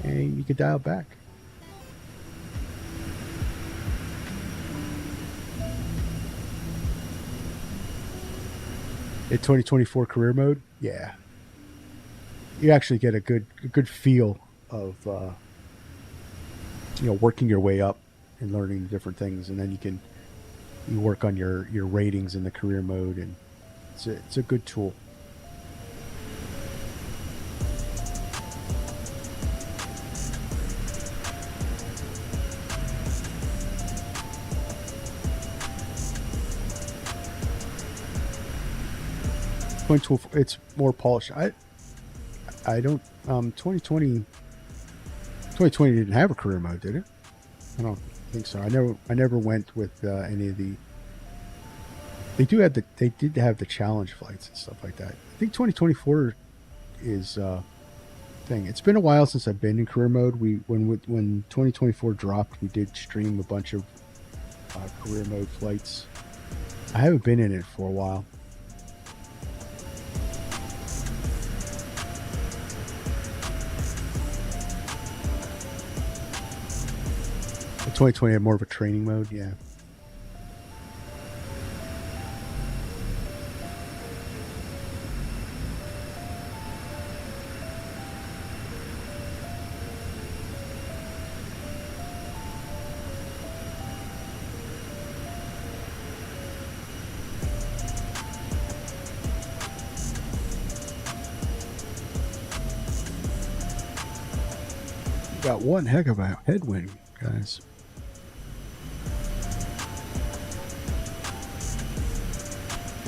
and you could dial back. In 2024 career mode, yeah, you actually get a good feel of working your way up and learning different things, and then you work on your ratings in the career mode, and it's a good tool. It's more polished. I don't 2020 didn't have a career mode, did it? I don't think so. I never went with any of the. They did have the challenge flights and stuff like that. I think 2024 is thing. It's been a while since I've been in career mode. When 2024 dropped, we did stream a bunch of career mode flights. I haven't been in it for a while. The 2020 had more of a training mode, yeah. Got one heck of a headwind, guys.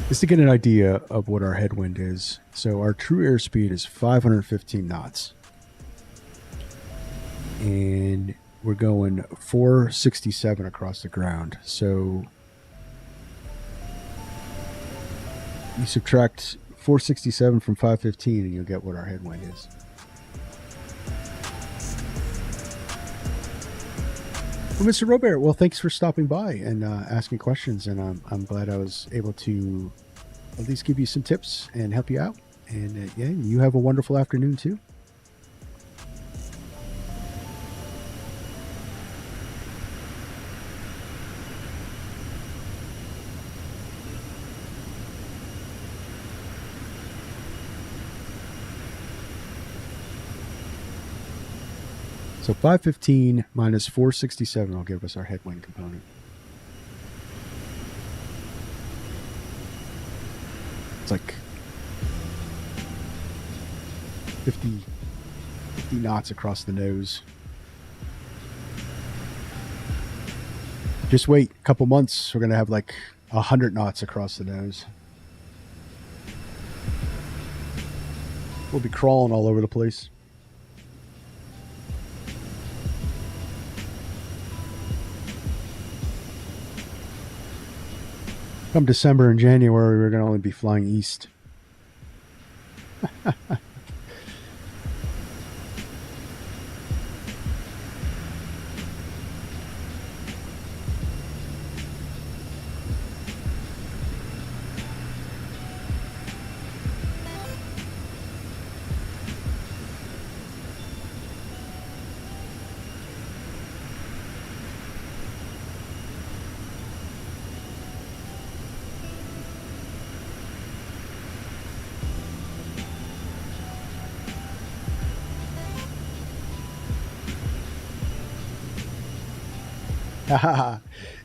Just to get an idea of what our headwind is. So our true airspeed is 515 knots. And we're going 467 across the ground. So you subtract 467 from 515 and you'll get what our headwind is. Well, Mr. Robert, well, thanks for stopping by and asking questions, and I'm glad I was able to at least give you some tips and help you out. And yeah, you have a wonderful afternoon too. So 515 minus 467 will give us our headwind component. It's like 50 knots across the nose. Just wait a couple months, we're going to have like 100 knots across the nose. We'll be crawling all over the place. Come December and January, we're going to only be flying east.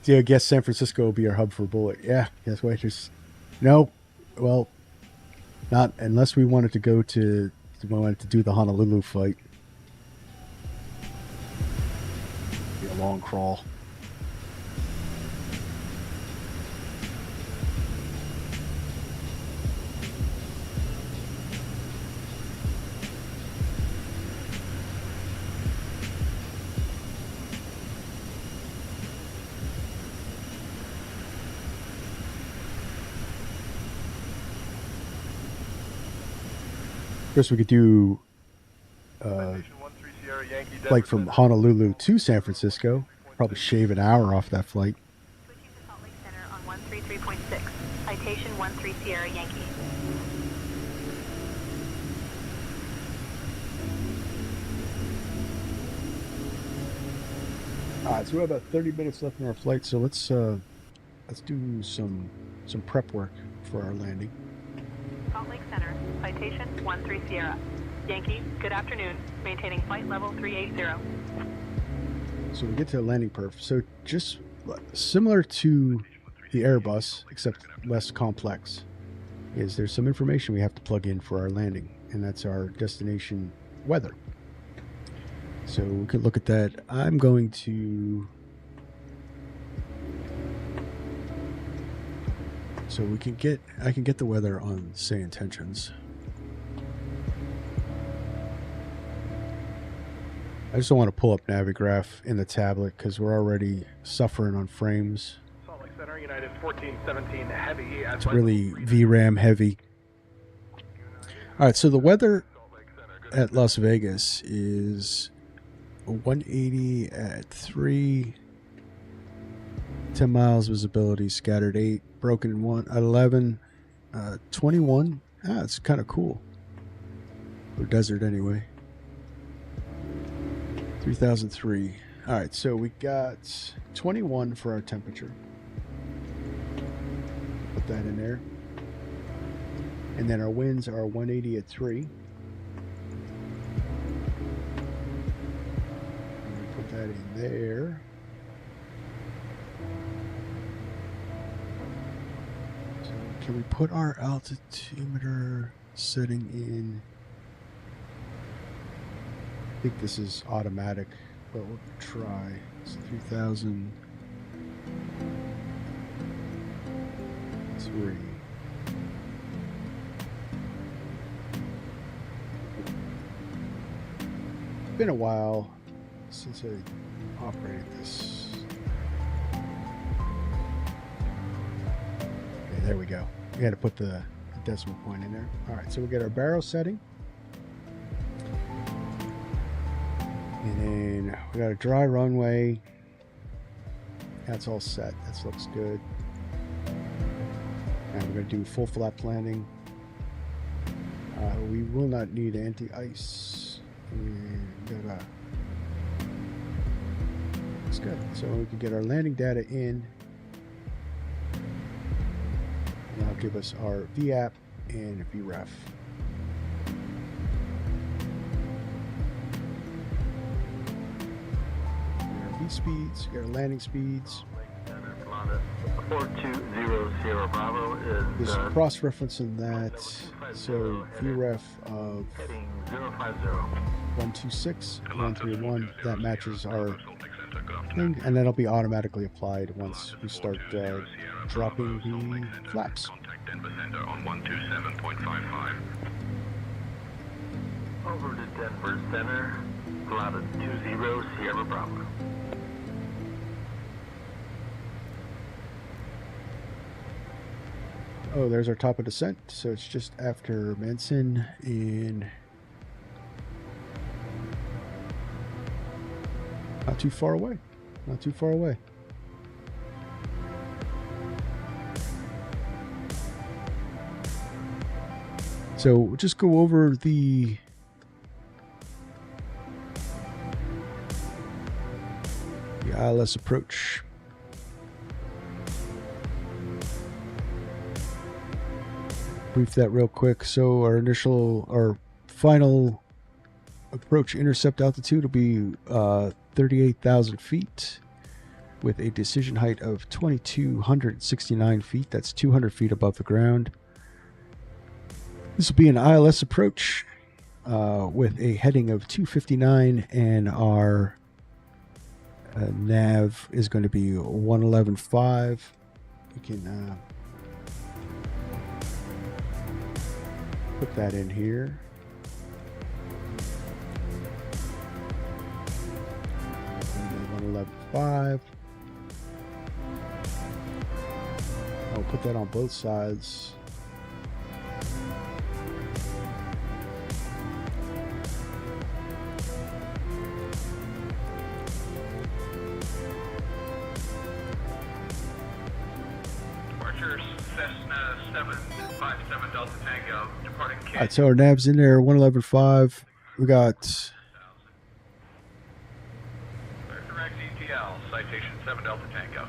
So I guess San Francisco will be our hub for Bullet. Yeah, guess what? Just no. Well, not unless we wanted to go to do the Honolulu flight. Be a long crawl. Of course, we could do like from Honolulu to San Francisco. Probably shave an hour off that flight. Switching to Salt Lake Center on 133.6. 13 Sierra Yankee. All right, so we have about 30 minutes left in our flight, so let's do some prep work for our landing. Salt Lake Center, Citation 13 Sierra. Yankee, good afternoon. Maintaining flight level 380. So we get to the landing perf. So just similar to the Airbus, except less complex, is there's some information we have to plug in for our landing, and that's our destination weather. So we could look at that. I'm going to... So I can get the weather on say intentions. I just don't want to pull up Navigraph in the tablet because we're already suffering on frames. Salt Lake Center, United 1417 heavy. It's really VRAM heavy. All right, so the weather at Las Vegas is 180 at 3, 10 miles visibility, scattered 8, broken 1 at 11, 21. It's kind of cool for desert anyway. 3003. All right, so we got 21 for our temperature. Put that in there. And then our winds are 180 at 3. Put that in there. So can we put our altimeter setting in? I think this is automatic, but we'll try. It's 3003. It's been a while since I operated this. Okay, there we go. We had to put the decimal point in there. All right, so we'll get our barrel setting. And then we got a dry runway. That's all set. That looks good. And we're going to do full flap landing. We will not need anti-ice. That's good. So we can get our landing data in. And that'll give us our VAP and VREF. Speeds, get our landing speeds. 4200 Bravo is Just cross-referencing that. So VREF of 126, 131, that matches our thing, and that'll be automatically applied once we start dropping the flaps. over to Denver Center, Pilot 20 Sierra Bravo. Oh, there's our top of descent. So it's just after Manson and not too far away. Not too far away. So we'll just go over the ILS approach. Brief that real quick. So our final approach intercept altitude will be 38,000 feet with a decision height of 2,269 feet. That's 200 feet above the ground. This will be an ILS approach with a heading of 259, and our nav is going to be 111.5. We can put that in here. And 111.5. I'll put that on both sides. Departure Cessna 57 Delta Tango, departing All right, so our nav's in there, 111.5. We got... Direct ETL, Citation 7 Delta Tango.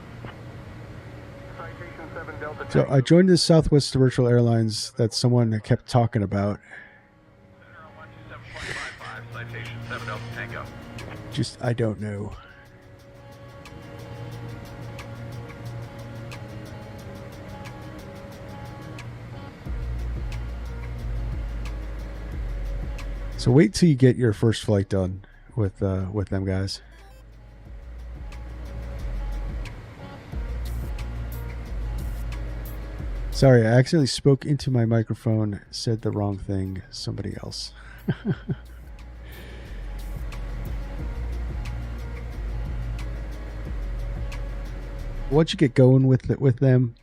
Citation 7 Delta Tango. So I joined this Southwest Virtual Airlines that someone kept talking about. Citation 7 Delta Tango. Just, I don't know. So wait till you get your first flight done with them guys. Sorry, I accidentally spoke into my microphone, said the wrong thing. Somebody else. Once you get going with them,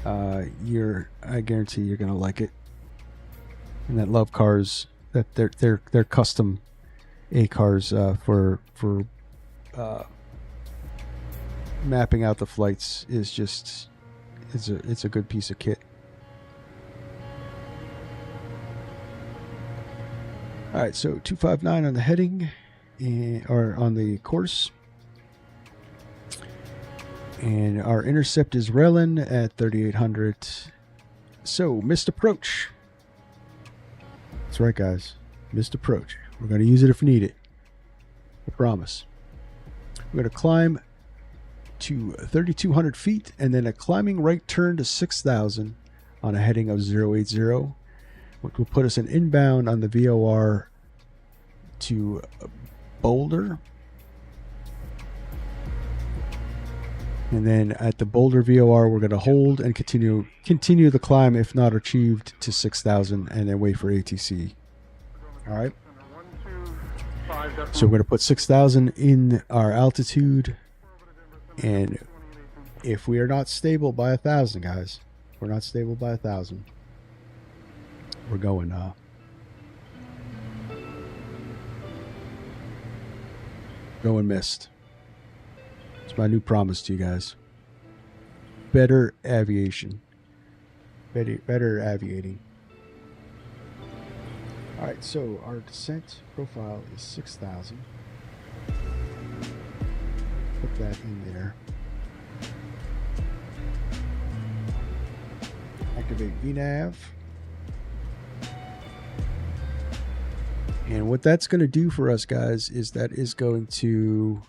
I guarantee you're gonna like it. And that Love Cars, that they're custom A cars for mapping out the flights is just it's a good piece of kit. All right, so 259 on the heading, or on the course. And our intercept is Relin at 3800. So, missed approach. That's right, guys. Missed approach. We're going to use it if we need it. I promise. We're going to climb to 3,200 feet and then a climbing right turn to 6,000 on a heading of 080, which will put us in inbound on the VOR to Boulder. And then at the Boulder VOR, we're going to hold and continue the climb, if not achieved, to 6,000, and then wait for ATC. All right. So we're going to put 6,000 in our altitude, and if we are not stable by 1,000, guys, if we're not stable by 1,000, we're going missed. It's my new promise to you guys. Better aviation. Better aviating. All right, so our descent profile is 6,000. Put that in there. Activate VNAV. And what that's going to do for us, guys, is that is going to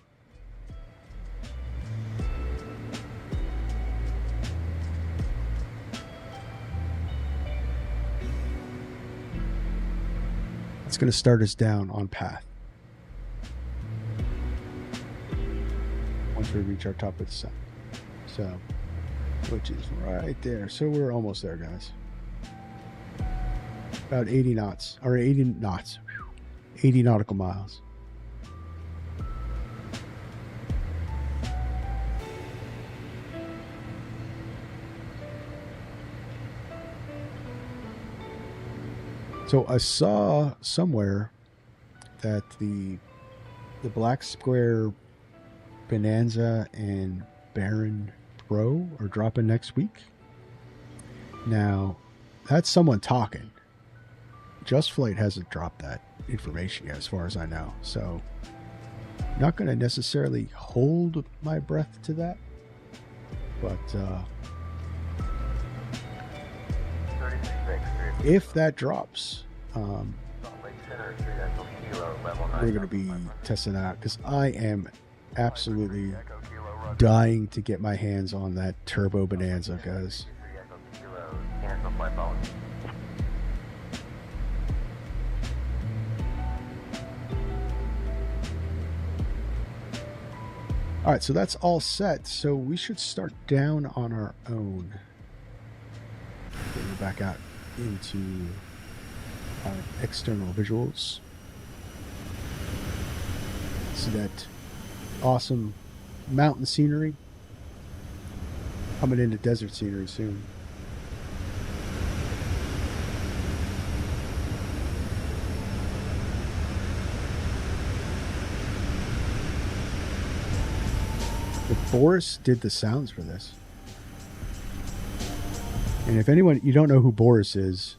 it's going to start us down on path once we reach our top of the sun. So, which is right there. So we're almost there, guys. About 80 knots, or 80 knots, 80 nautical miles. So I saw somewhere that the Black Square Bonanza and Baron Pro are dropping next week. Now, that's someone talking. Just Flight hasn't dropped that information yet, as far as I know. So, not going to necessarily hold my breath to that, but if that drops, we're going to be testing out, because I am absolutely dying to get my hands on that Turbo Bonanza, guys. All right, so that's all set. So we should start down on our own. Getting back out into our external visuals. See that awesome mountain scenery? Coming into desert scenery soon. But Boris did the sounds for this. And if anyone, you don't know who Boris is,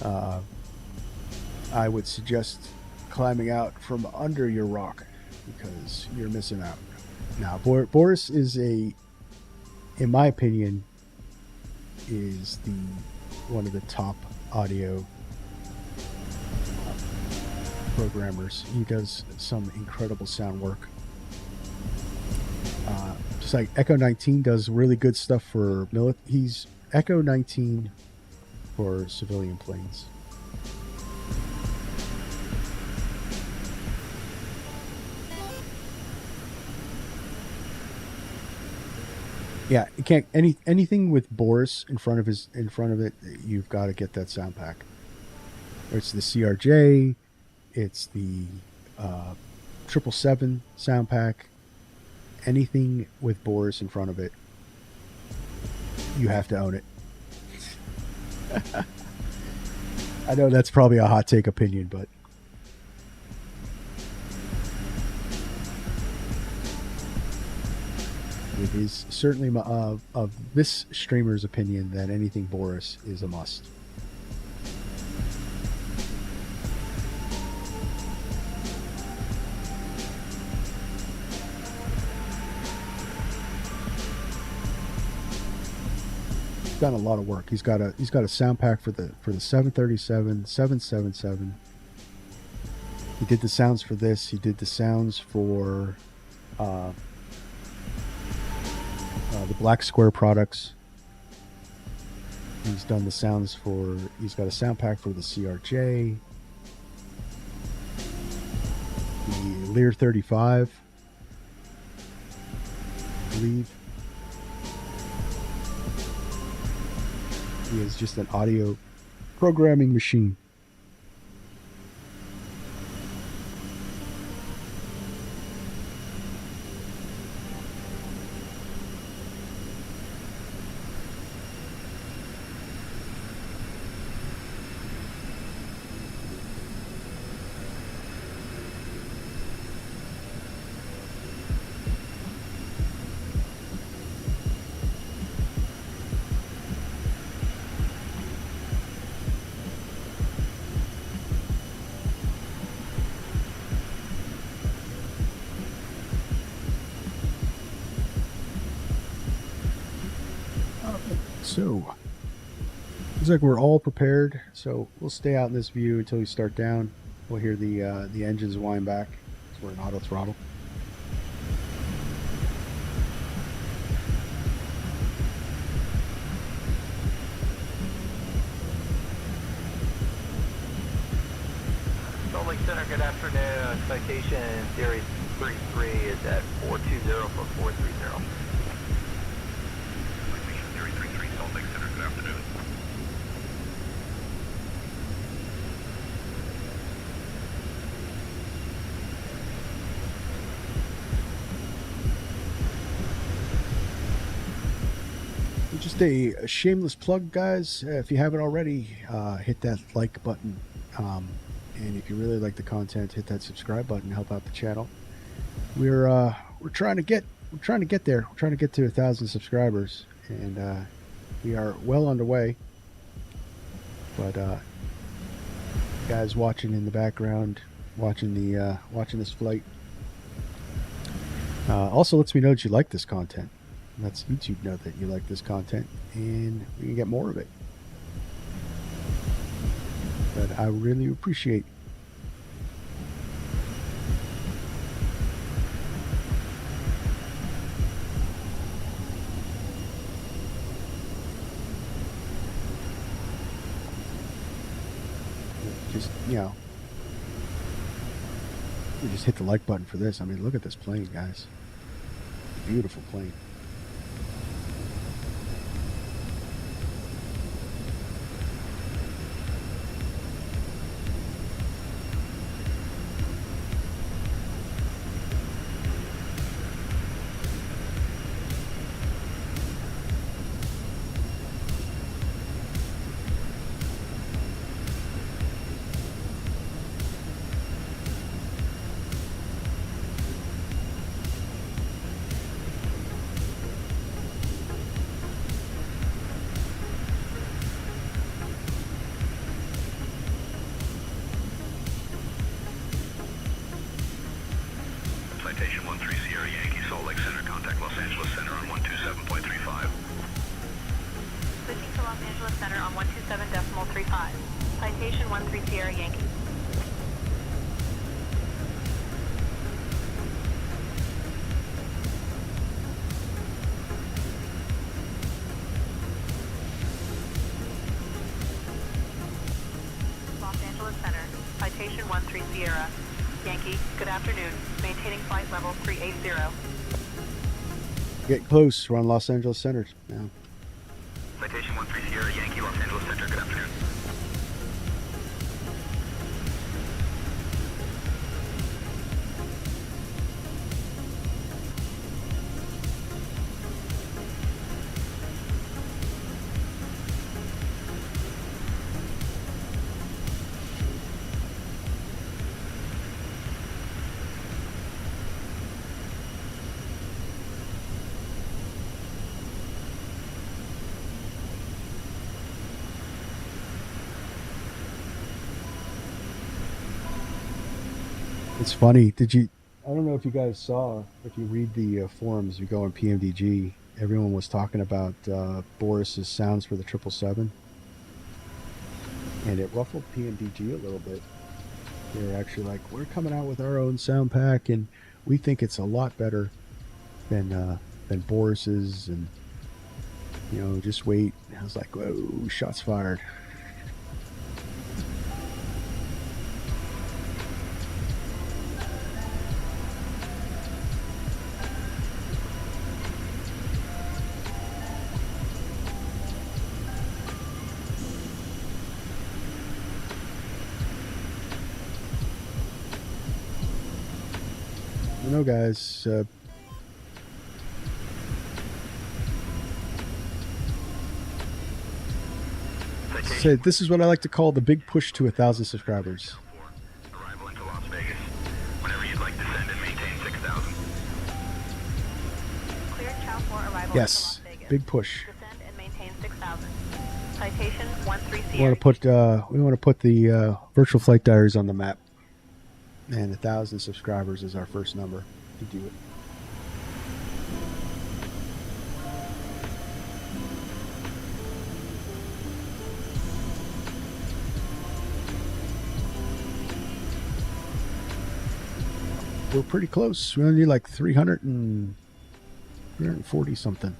I would suggest climbing out from under your rock because you're missing out. Now, Boris is in my opinion, is one of the top audio programmers. He does some incredible sound work. Just like Echo 19 does really good stuff for he's Echo 19 for civilian planes. Yeah, you can't anything with Boris in front of it. You've got to get that sound pack. Or it's the CRJ, it's the 777 sound pack. Anything with Boris in front of it, you have to own it. I know that's probably a hot take opinion, but it is certainly of this streamer's opinion that anything Boris is a must. He's done a lot of work. He's got a sound pack for the 737, 777. He did the sounds for this. He did the sounds for the Black Square products. He's done the sounds for. He's got a sound pack for the CRJ, the Lear 35, I believe. He is just an audio programming machine. So, looks like we're all prepared. So we'll stay out in this view until we start down. We'll hear the engines wind back. So we're in auto throttle. Salt Lake Center, good afternoon. Citation Series 33 is at 420 for 430. Just a shameless plug, guys. If you haven't already, hit that like button. And if you really like the content, hit that subscribe button. Help out the channel. We're trying to get there. We're trying to get to 1,000 subscribers, and we are well underway. But guys watching in the background, watching this flight, also lets me know that you like this content. Lets YouTube know that you like this content, and we can get more of it. But I really appreciate. Just, you know, you just hit the like button for this. I mean, look at this plane, guys. Beautiful plane. Angeles Center on 127.35. Citation 13 Sierra Yankee. Los Angeles Center, Citation 13 Sierra Yankee, good afternoon. Maintaining flight level 380. Get close. We're on Los Angeles Center now. Citation 13 Sierra Yankee, Los Angeles Center, good afternoon. It's funny. I don't know if you guys saw, if you read the forums, you go on PMDG, everyone was talking about Boris's sounds for the 777. And it ruffled PMDG a little bit. They were actually like, we're coming out with our own sound pack, and we think it's a lot better than Boris's, and, just wait. I was like, whoa, shots fired. No, guys. So this is what I like to call the big push to 1,000 subscribers. Arrival into Las Vegas. Whenever you'd like to send and maintain 6,000. Cleared Chow 4 arrival into Yes, Las Vegas. big push. Descend and maintain 6,000. Citation 13 We Sierra. want to put the virtual flight diaries on the map, and 1,000 subscribers is our first number to do it. We're pretty close. We only need like 340 something.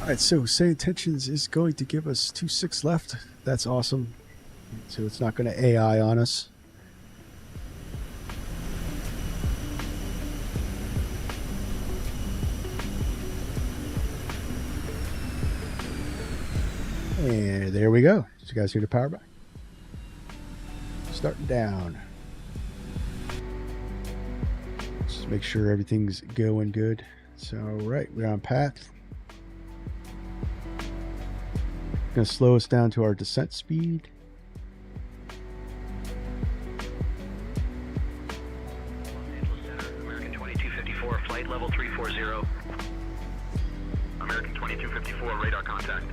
All right, so Say Intentions is going to give us 2.6 left. That's awesome. So it's not going to AI on us. And there we go. Did you guys hear the power back? Starting down. Just make sure everything's going good. So, right, we're on path. Going to slow us down to our descent speed. American 2254, flight level 340. American 2254, radar contact.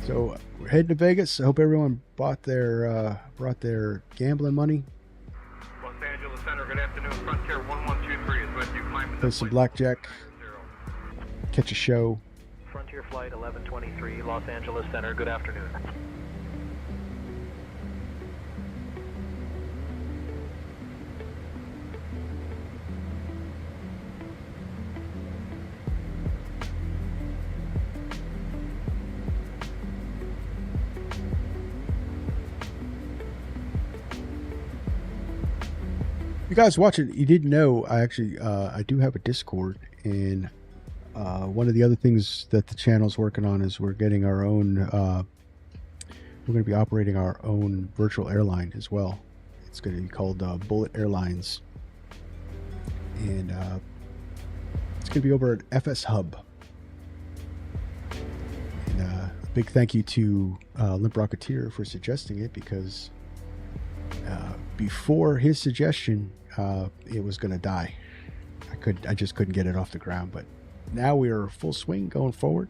So we're heading to Vegas. I hope everyone brought their gambling money. Los Angeles Center, good afternoon. Frontier 1123 is with you. Play some blackjack. Catch a show. Frontier Flight 1123, Los Angeles Center, good afternoon. You guys watching, you didn't know, I do have a Discord, and one of the other things that the channel's working on is we're getting our own, we're going to be operating our own virtual airline as well. It's going to be called Bullet Airlines, and it's going to be over at FS Hub. And big thank you to Limp Rocketeer for suggesting it, because before his suggestion, it was going to die. I just couldn't get it off the ground, but now we are full swing going forward.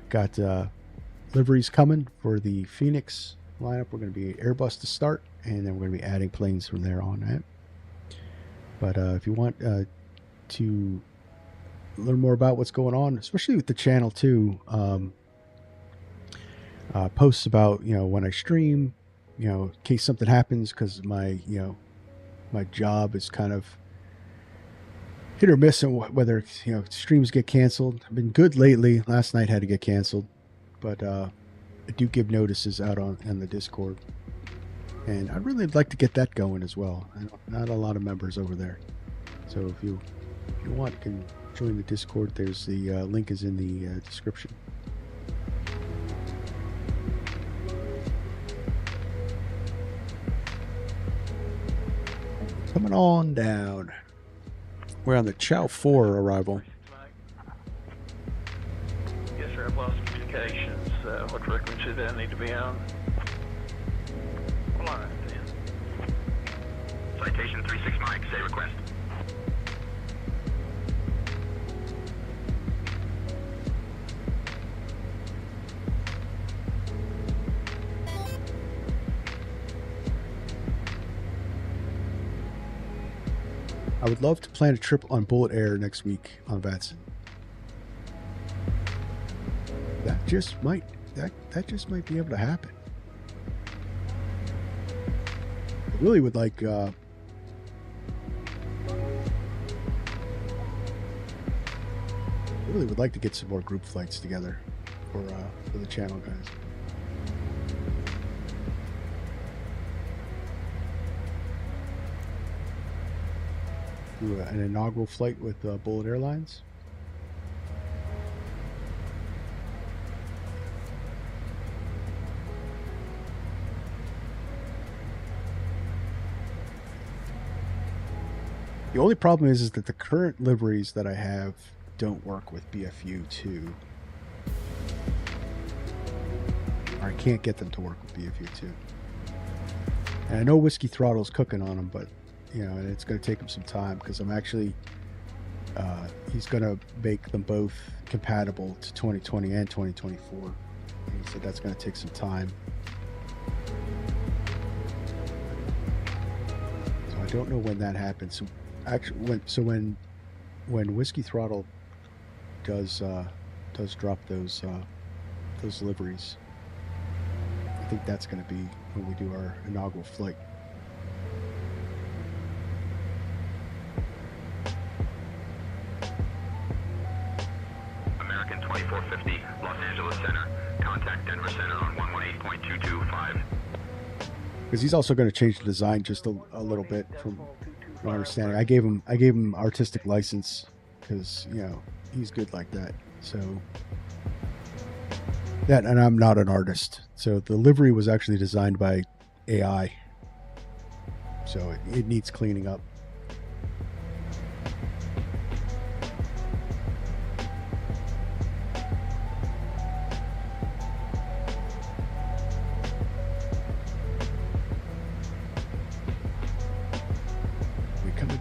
Got liveries coming for the Phoenix lineup. We're going to be Airbus to start, and then we're going to be adding planes from there on out. But if you want to learn more about what's going on, especially with the channel too, posts about, when I stream, in case something happens, because my job is kind of hit or miss on whether streams get canceled. I've been good lately. Last night had to get canceled, but I do give notices out on the Discord, and I'd really like to get that going as well. Not a lot of members over there, so if you want, you can join the Discord. There's the link is in the description. Coming on down. We're on the Chow 4 arrival. Yes, sir. I've lost communications. What frequency do I need to be on? Hold on, then. Citation 36 Mike, say request. I would love to plan a trip on Bullet Air next week on VATSIM. That just might be able to happen. I really would like to get some more group flights together for the channel, guys. Do an inaugural flight with Bullet Airlines. The only problem is that the current liveries that I have don't work with BFU2. Or I can't get them to work with BFU2. And I know Whiskey Throttle's cooking on them, but and it's going to take him some time, because I'm actually, he's going to make them both compatible to 2020 and 2024. And he said that's going to take some time. So I don't know when that happens. So actually, when Whiskey Throttle does drop those liveries, I think that's going to be when we do our inaugural flight. American 2450, Los Angeles Center. Contact Denver Center on 118.225. Because he's also going to change the design just a little bit, from my understanding. I gave him artistic license, because he's good like that. So that, and I'm not an artist, so the livery was actually designed by AI. So it needs cleaning up.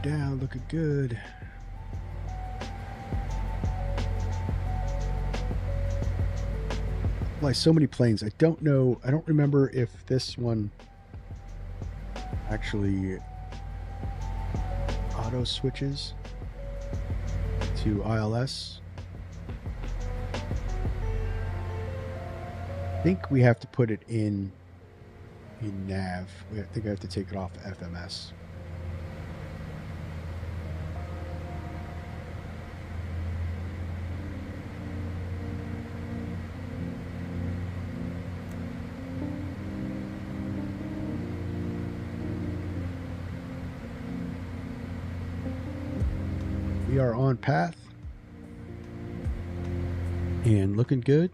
Down, looking good. Like so many planes, I don't remember if this one actually auto switches to ILS. I think we have to put it in nav. I think I have to take it off FMS. We are on path and looking good.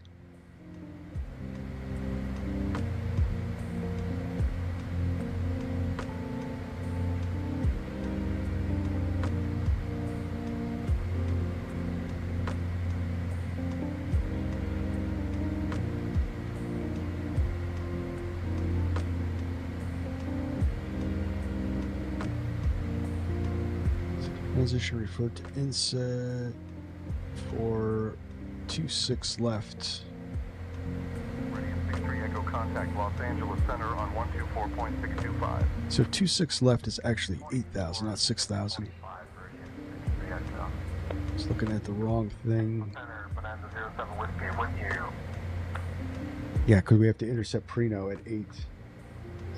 transition, refer to inset for 26 left. Meridian 63 Echo contact Los Angeles Center on 124.625. So 26 left is actually 8,000, not 6,000. Just looking at the wrong thing. Yeah, because we have to intercept Preno at 8.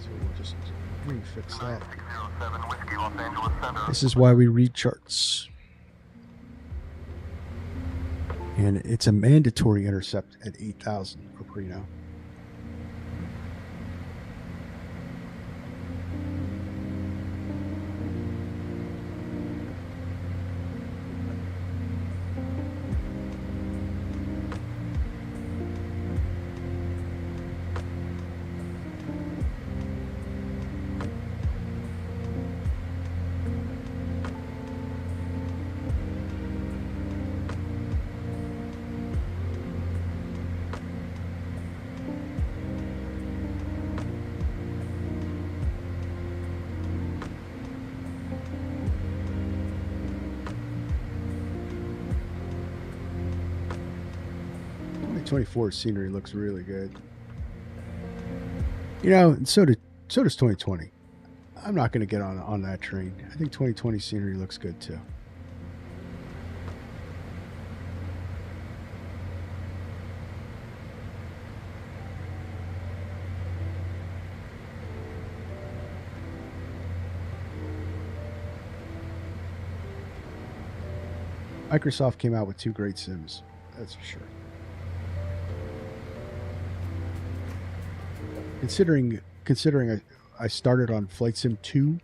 So we'll just refix that. This is why we read charts. And it's a mandatory intercept at 8,000 for Preno. '24 scenery looks really good. You know, and so does 2020. I'm not going to get on that train. I think 2020 scenery looks good too. Microsoft came out with 2 great sims, that's for sure. Considering I started on Flight Sim 2,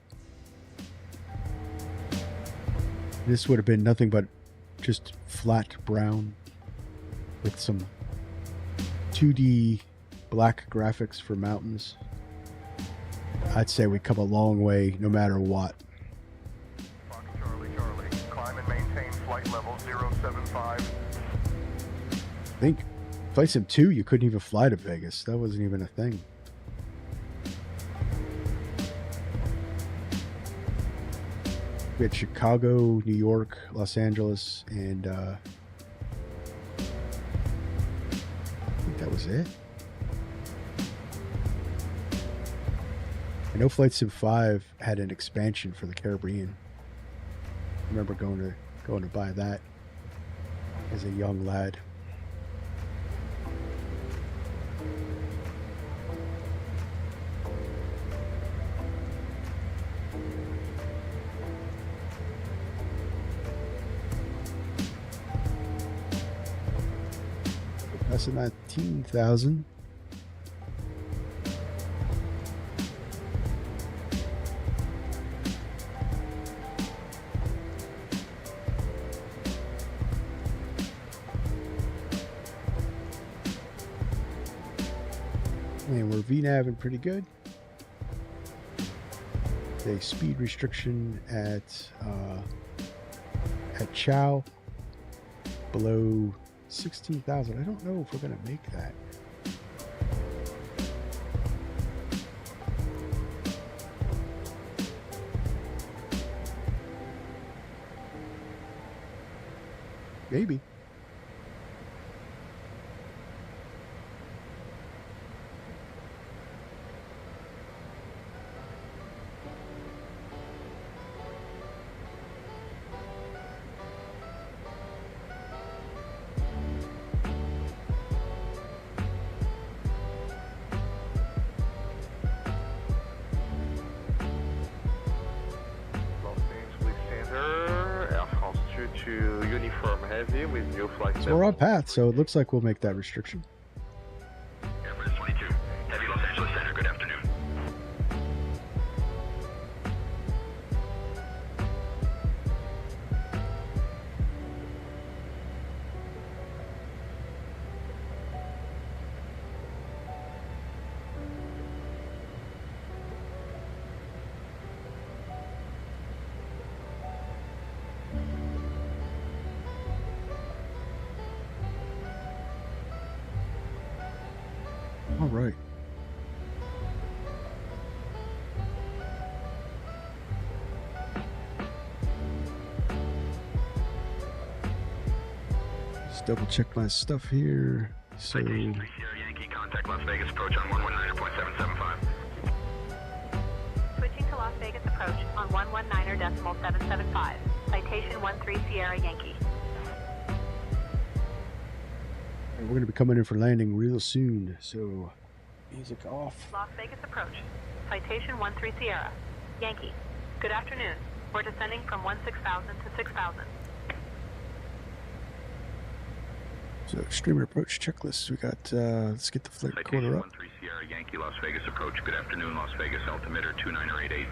this would have been nothing but just flat brown with some 2D black graphics for mountains. I'd say we come a long way no matter what. Charlie, climb and maintain flight level 075. I think Flight Sim 2, you couldn't even fly to Vegas. That wasn't even a thing. We had Chicago, New York, Los Angeles, and I think that was it. I know Flight Sim 5 had an expansion for the Caribbean. I remember going to buy that as a young lad. That's 19,000. And we're VNAVing pretty good. The speed restriction at Chow below 16,000. I don't know if we're going to make that. Maybe. To uniform heavy with new flight. So we're on path, so it looks like we'll make that restriction. Airburst 22, heavy Los Angeles Center, good afternoon. Just double check my stuff here. So Citation 3 Sierra Yankee, contact Las Vegas approach on 119.775. Switching to Las Vegas approach on 119.775. Citation 13 Sierra Yankee. we're going to be coming in for landing real soon, so music off. Las Vegas approach. Citation 13 Sierra Yankee. Good afternoon. We're descending from 16,000 to 6,000. So streamer approach checklist. We got. Let's get the flight recorder up. 13 Sierra Yankee, Las Vegas approach. Good afternoon, Las Vegas altimeter 2988.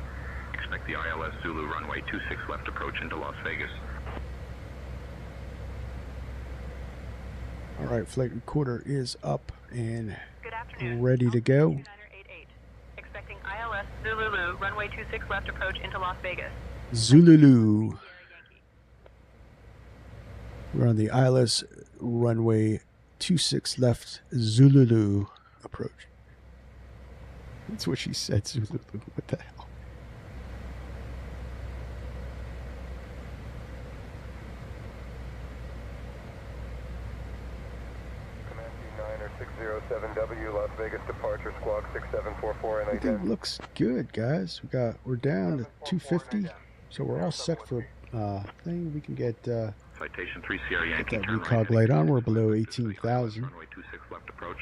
Expect the ILS Zulu runway 26 left approach into Las Vegas. All right, flight recorder is up and ready to go. Expecting ILS Zulu runway 26 left approach into Las Vegas. Zulu. We're on the ILS runway 26 left Zulu approach. That's what she said, Zulu. What the hell? Command 607W, Las Vegas departure, squawk 6744 and Everything looks good, guys. We're down to 250, so we're all set for thing. We can get Citation 3 Sierra Yankee. that recog light on. We're below 18,000. Runway 26 left approach.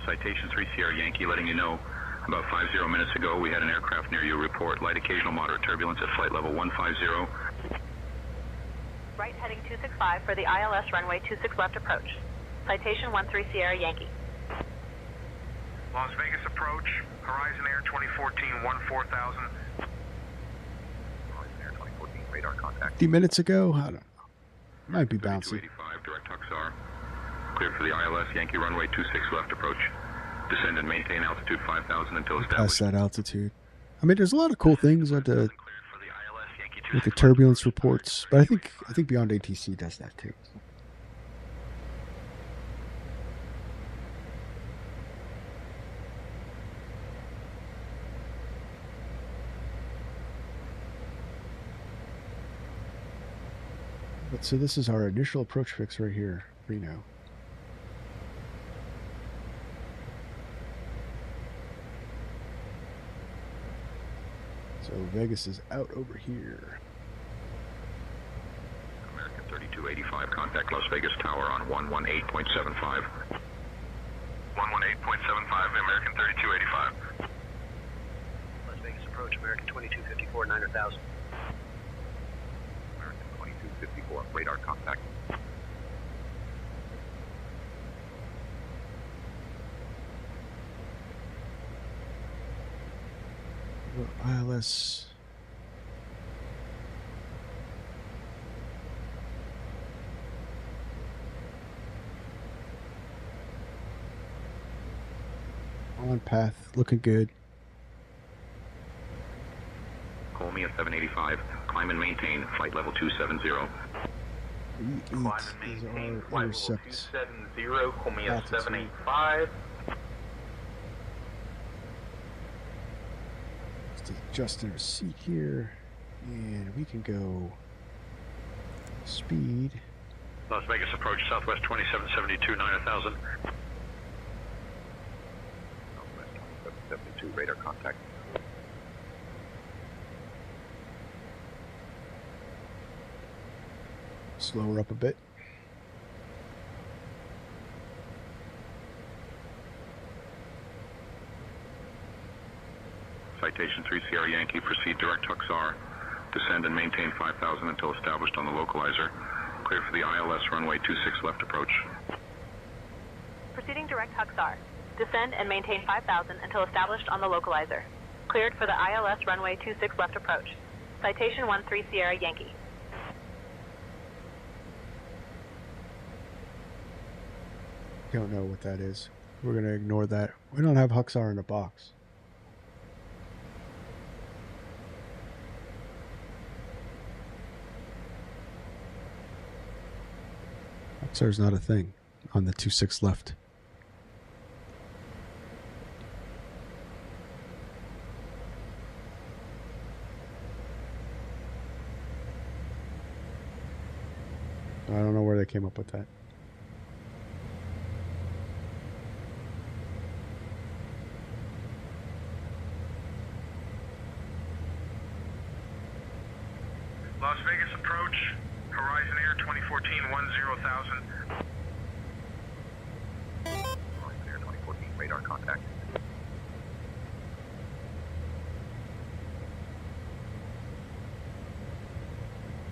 Citation 3 Sierra Yankee, letting you know about 50 minutes ago we had an aircraft near you. Report light occasional moderate turbulence at flight level 150. Right heading 265 for the ILS runway 26 left approach. Citation 13 Sierra Yankee. Las Vegas approach, Horizon Air 2014 14,000. Horizon Air 2014 radar contact. 50 minutes ago? I don't know. Might be bouncy. 3285 direct Huxar. Cleared for the ILS Yankee runway 26 left approach. Descend and maintain altitude 5,000 until established. Past that altitude. I mean, there's a lot of cool things with the turbulence reports, but I think Beyond ATC does that too. But so this is our initial approach fix right here, Reno. So Vegas is out over here. American 3285, contact Las Vegas Tower on 118.75. 118.75, American 3285. Las Vegas approach, American 2254, 900,000. American 2254, radar contact. ILS. On path, looking good. Call me at 785. Climb and maintain flight level 270. Climb and maintain flight level 270. Call me at 785. Just adjusting our seat here, and we can go speed. Las Vegas approach, Southwest 2772, 9,000. Southwest 2772, radar contact. Slow her up a bit. Citation 3 Sierra Yankee, proceed direct Huxar. Descend and maintain 5,000 until established on the localizer. Clear for the ILS runway 26 left approach. Proceeding direct Huxar. Descend and maintain 5,000 until established on the localizer. Cleared for the ILS runway 26 left approach. Citation 13 Sierra Yankee. Don't know what that is. We're going to ignore that. We don't have Huxar in a box. Huxar's not a thing on the 26 left. I don't know where they came up with that. Las Vegas approach, Horizon Air 2014 10,000. Horizon Air 2014, radar contact.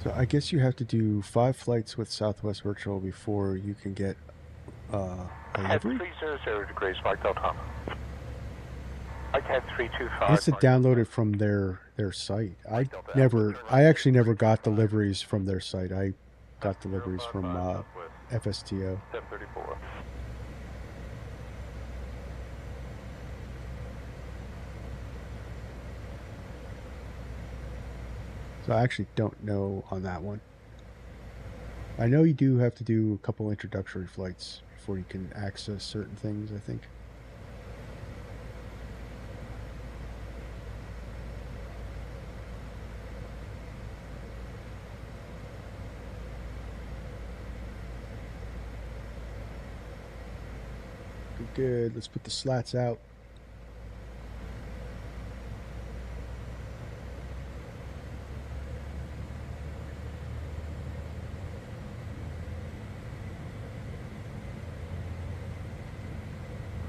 So I guess you have to do 5 flights with Southwest Virtual before you can get a livery? 300 degrees, Mike Delta. I had 325. It's downloaded from their site. I actually never got deliveries from their site. I got deliveries from FSTO. 734. So I actually don't know on that one. I know you do have to do a couple introductory flights before you can access certain things, I think. Good. Let's put the slats out.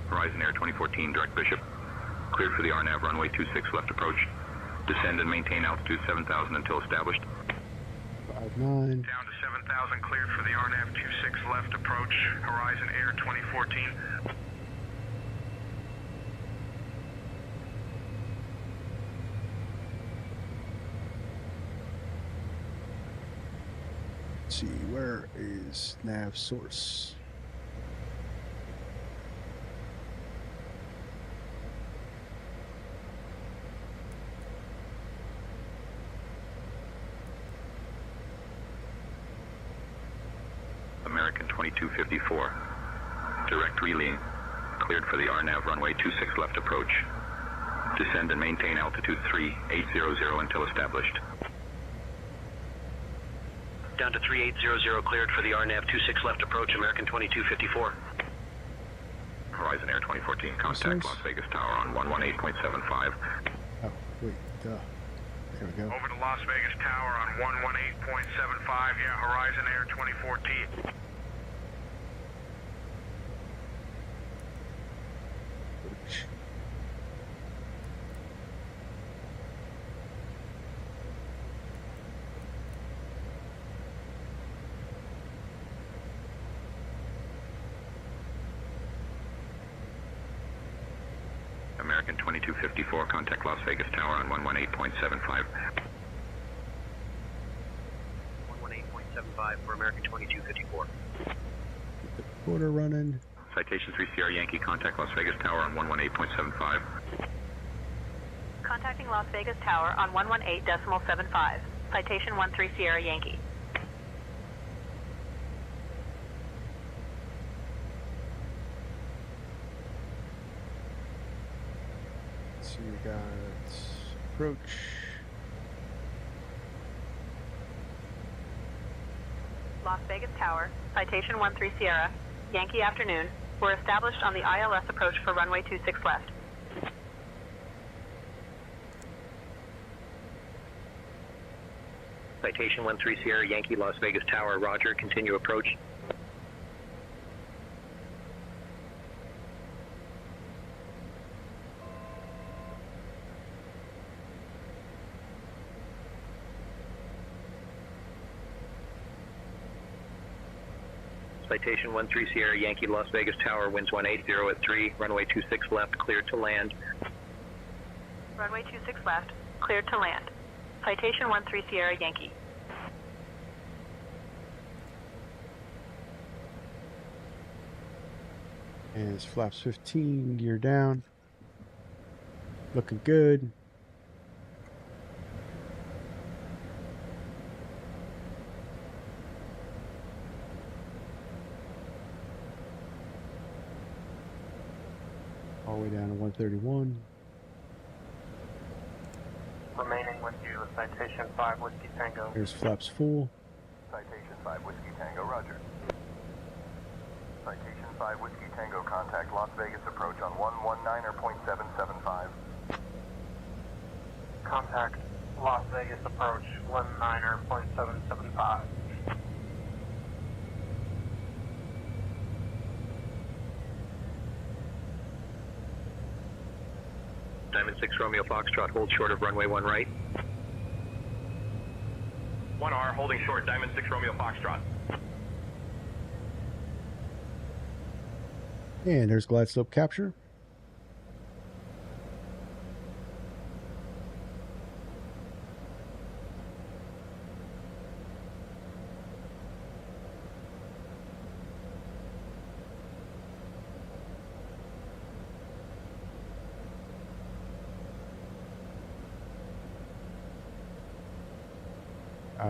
Horizon Air 2014, direct Bishop. Cleared for the RNAV runway 26 left approach. Descend and maintain altitude 7,000 until established. 59. Down to 7,000, cleared for the RNAV 26 left approach. Horizon Air 2014. Let's see, where is nav source? American 2254. Direct relaying. Cleared for the RNAV runway 26 left approach. Descend and maintain altitude 3800 until established. Down to 3800, cleared for the RNAV 26 left approach, American 2254. Horizon Air 2014, contact Las Vegas Tower on 118.75. Oh, wait, duh. There we go. Over to Las Vegas Tower on 118.75, yeah, Horizon Air 2014. American 2254, contact Las Vegas Tower on 118.75. 118.75 for American 2254. Get the recorder running. Citation 3 Sierra Yankee, contact Las Vegas Tower on 118.75. Contacting Las Vegas Tower on 118.75. Citation 13 Sierra Yankee. So we got approach. Las Vegas Tower, Citation 13 Sierra, Yankee afternoon, were established on the ILS approach for runway 26 left. Citation 13 Sierra Yankee, Las Vegas Tower, roger, continue approach. Citation 13 Sierra Yankee, Las Vegas Tower, winds 180 at 3, runway 26 left, cleared to land. Runway 26 left, cleared to land. Citation 13 Sierra Yankee. And it's flaps 15, gear down. Looking good. All the way down to 131. Remaining with you, Citation 5 Whiskey Tango. There's flaps full. Citation 5 Whiskey Tango, roger. Citation 5 Whiskey Tango, contact Las Vegas approach on 119er.775. Contact Las Vegas approach 19er.775. Diamond 6 Romeo Foxtrot, hold short of runway 1 right. 1R, holding short, Diamond 6 Romeo Foxtrot. And there's glide slope capture.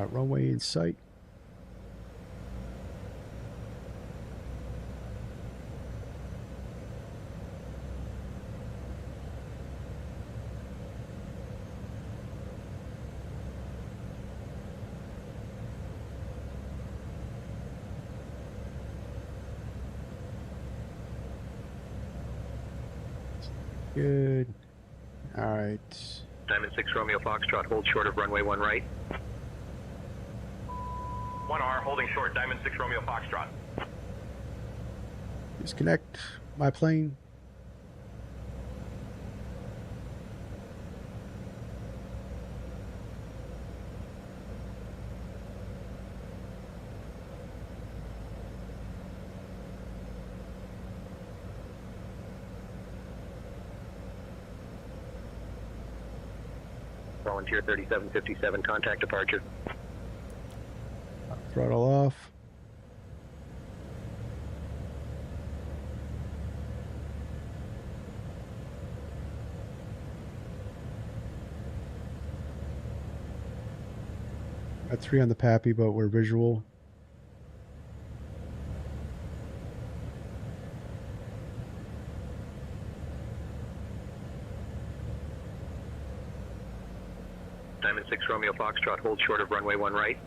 Runway in sight. Good. All right. Diamond 6 Romeo Foxtrot, hold short of runway 1 right. 1R, holding short, Diamond 6 Romeo Foxtrot. Disconnect my plane. Volunteer 3757, contact departure. Throttle off. Got 3 on the PAPI, but we're visual. Diamond 6 Romeo Foxtrot, hold short of runway 1 right.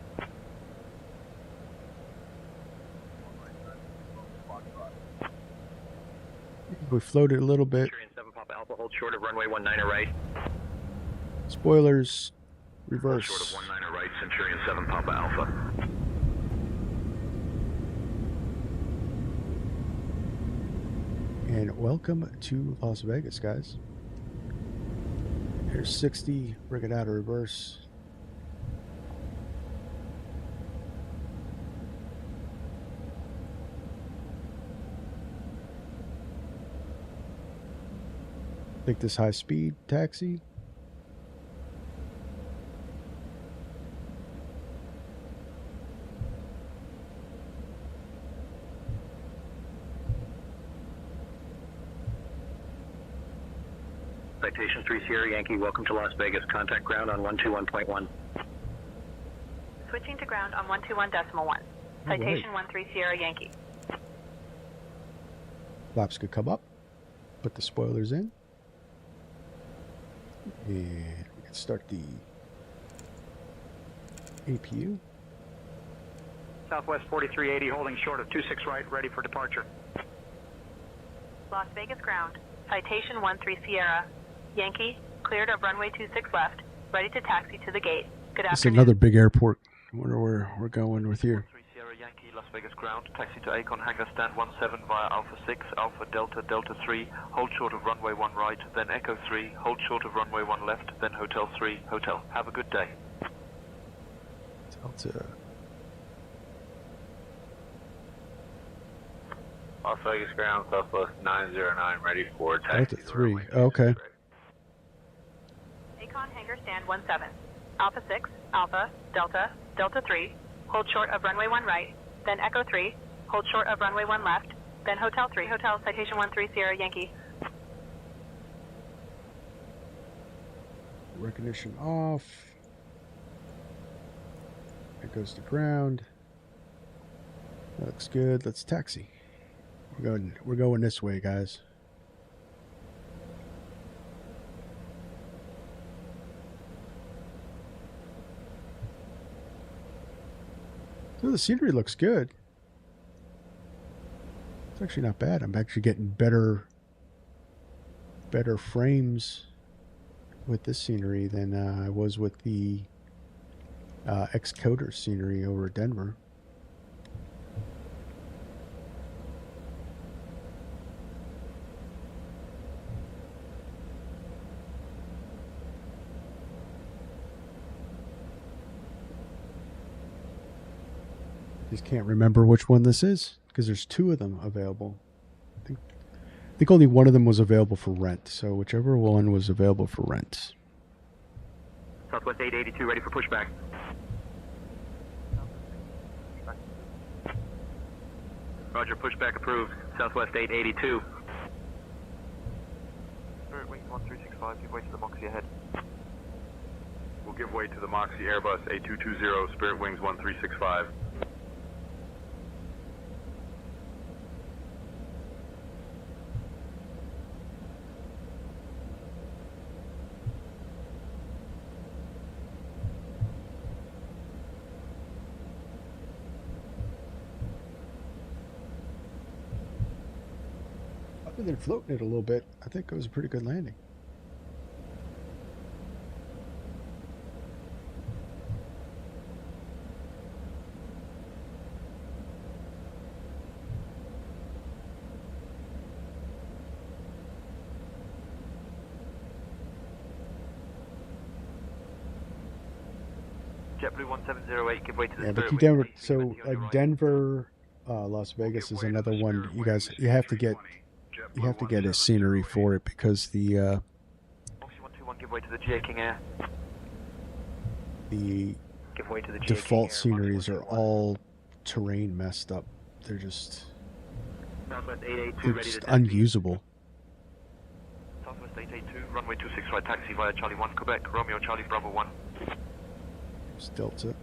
We floated a little bit. Centurion 7 Papa Alpha, hold short of runway 19er right. Spoilers. Reverse. Hold short of 19er right, Centurion 7 Papa Alpha. And welcome to Las Vegas, guys. Here's 60. Bring it out of reverse. Take this high speed taxi. Citation 3 Sierra Yankee, welcome to Las Vegas. Contact ground on 121.1. Switching to ground on 121.1. Citation 13 Sierra Yankee. Flaps could come up. Put the spoilers in. And we can start the APU. Southwest 4380, holding short of 26 right, ready for departure. Las Vegas ground. Citation 13 Sierra Yankee, cleared of runway 26 left, ready to taxi to the gate. Good afternoon. It's another big airport. I wonder where we're going with here. 3 Sierra Yankee, Las Vegas ground, taxi to Acon Hangar Stand 17 via Alpha 6, Alpha Delta, Delta 3, hold short of runway 1 right, then Echo 3, hold short of runway 1 left, then Hotel 3, Hotel. Have a good day. Delta. Las Vegas ground, Southwest 909, ready for taxi. Delta 3. Okay. Acon Hangar Stand 17. Alpha 6, Alpha, Delta, Delta 3, hold short of runway 1 right, then Echo 3, hold short of runway 1 left, then Hotel 3, Hotel, Citation 13 Sierra Yankee. Recognition off. It goes to ground. That looks good. Let's taxi. We're going this way, guys. So the scenery looks good. It's actually not bad. I'm actually getting better frames with this scenery than I was with the Xcoder scenery over at Denver. Just can't remember which one this is because there's two of them available. I think only one of them was available for rent, so whichever one was available for rent. Southwest 882, ready for pushback. Roger, pushback approved. Southwest 882. Spirit Wings 1365, give way to the Moxie ahead. We'll give way to the Moxie Airbus A220, Spirit Wings 1365. Other than floating it a little bit, I think it was a pretty good landing. JetBlue 1708, give way to the Yeah, but Spirit Denver, Wings. so Denver, Las Vegas is another one. You guys, you have to get a scenery for it because the Moxie 121, give way to the GA King Air. the Give way to the GA default King Air, sceneries are all terrain messed up. They're just Southwest 882, they're ready just to taxi. unusable. Southwest 882, runway 26 right taxi via Charlie 1, Quebec, Romeo Charlie Bravo 1. It's Delta.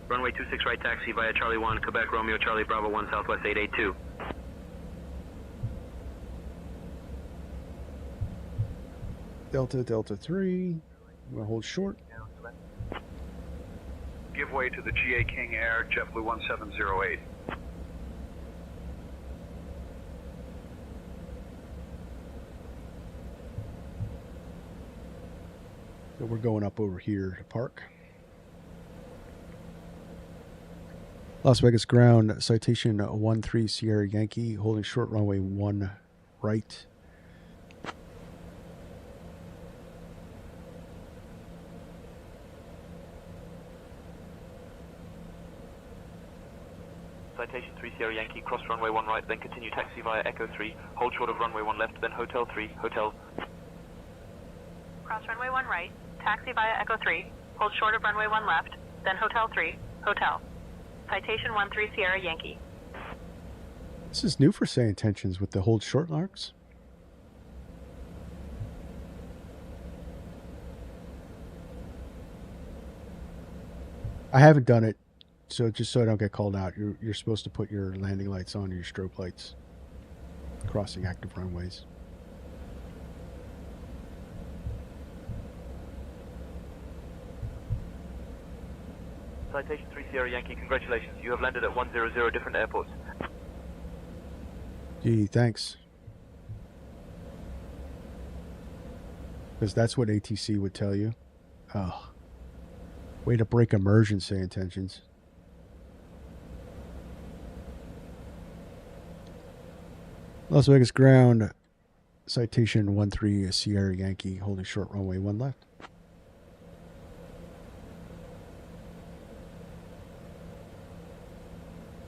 Runway 26 right taxi via Charlie 1, Quebec, Romeo Charlie Bravo 1, Southwest 882. Delta 3. I'm gonna hold short. Give way to the GA King Air, JetBlue 1708. So we're going up over here to park. Las Vegas ground, citation 13 Sierra Yankee, holding short runway 1 right. Citation 3 Sierra Yankee, cross runway 1 right, then continue taxi via Echo 3, hold short of runway 1 left, then Hotel 3, Hotel. Cross runway 1 right, taxi via Echo 3, hold short of runway 1 left, then Hotel 3, Hotel. Citation 13 Sierra Yankee. This is new for say intentions with the hold short marks. I haven't done it, so just so I don't get called out, you're supposed to put your landing lights on, your strobe lights, crossing active runways. Citation 3 Sierra Yankee, congratulations, you have landed at 100 different airports. Gee, thanks. Because that's what ATC would tell you. Oh, way to break immersion, say intentions. Las Vegas ground, citation 13 Sierra Yankee, holding short runway 1 left.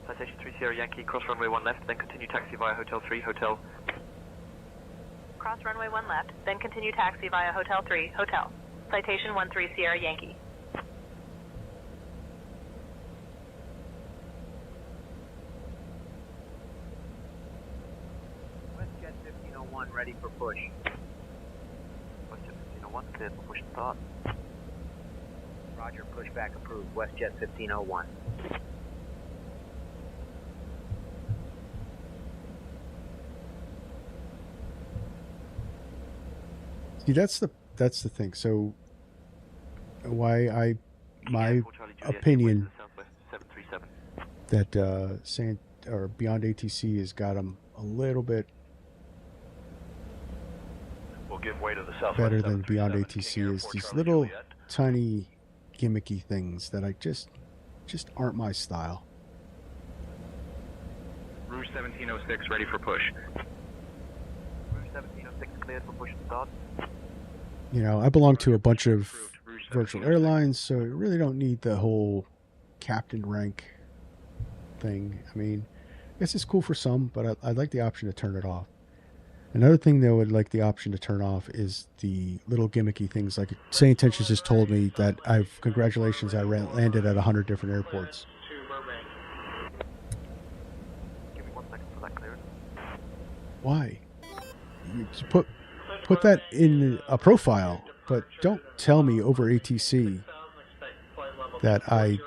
Citation 3 Sierra Yankee, cross runway 1 left, then continue taxi via Hotel 3, Hotel. Cross runway 1 left, then continue taxi via Hotel 3, Hotel. Citation 13 Sierra Yankee. WestJet 1501, ready for push. WestJet 1501, cleared for push and start. Roger, pushback approved. WestJet 1501. See, that's the thing. So, my opinion. Southwest 737. that Beyond ATC has got them a little bit We'll give way to the southwest better than Beyond 737 ATC King Air is 4 these Charlie little Juliet. tiny gimmicky things that I just aren't my style. Rouge 1706 ready for push. Rouge 1706 cleared for push and start. You know, I belong to a bunch of virtual airlines, so I really don't need the whole captain rank thing. I mean, I guess it's cool for some, but I'd like the option to turn it off. Another thing that I would like the option to turn off is the little gimmicky things. Like Say Intentions just told me that congratulations, I landed at 100 different airports. Give me 1 second for that clearance. Why? You just put that in a profile, but don't tell me over ATC that I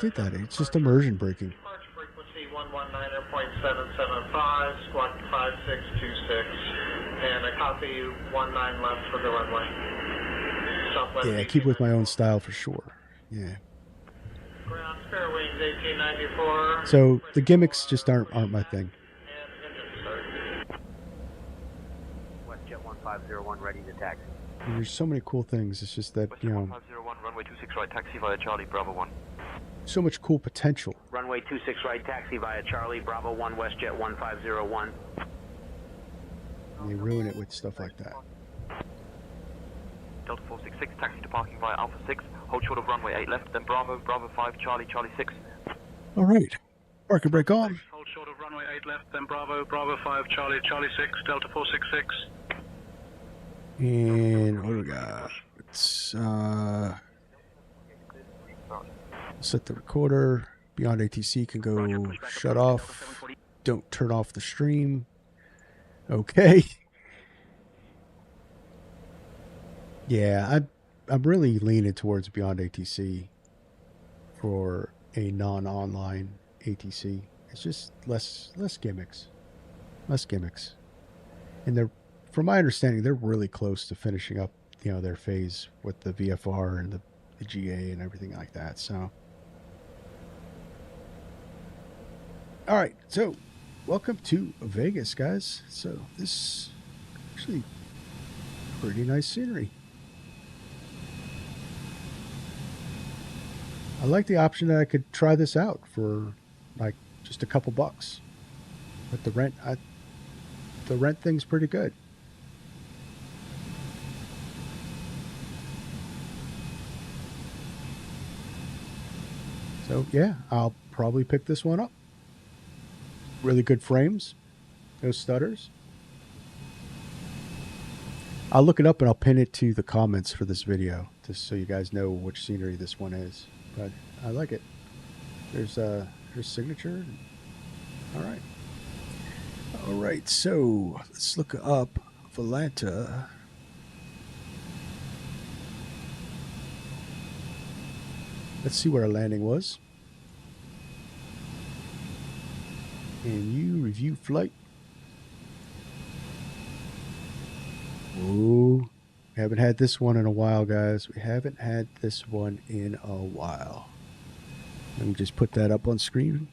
did that. It's just immersion breaking. Frequency 119.775, squawk 5626, and a copy 19 left for the runway. Southwest. Yeah, I keep with my own style for sure. Yeah. Ground spare wings 1894. So the gimmicks just aren't my thing. WestJet 1501 ready to taxi. And there's so many cool things. It's just that, you know, 1501, runway 26 right, taxi via Charlie, Bravo 1. so much cool potential. Runway 26 right, taxi via Charlie, Bravo 1, WestJet 1501. And they ruin it with stuff like that. Delta 466, taxi to parking via Alpha 6, hold short of runway 8 left, then Bravo, Bravo 5, Charlie, Charlie 6. All right. Parking brake on. Hold short of runway 8 left, then Bravo, Bravo 5, Charlie, Charlie 6, Delta 466. And what do we got? Let's set the recorder. Beyond ATC can go shut off. Don't turn off the stream. Okay. Yeah, I'm really leaning towards Beyond ATC for a non-online ATC. It's just less gimmicks. Less gimmicks. And they're, from my understanding, they're really close to finishing up, you know, their phase with the VFR and the GA and everything like that. So, all right. So, welcome to Vegas, guys. So, this actually pretty nice scenery. I like the option that I could try this out for like just a couple bucks. But the rent thing's pretty good. So yeah, I'll probably pick this one up. Really good frames. No stutters. I'll look it up and I'll pin it to the comments for this video, just so you guys know which scenery this one is. But I like it. There's signature. All right. All right, so let's look up Volanta. Let's see where our landing was. And you review flight. Oh, we haven't had this one in a while, guys. We haven't had this one in a while. Let me just put that up on screen.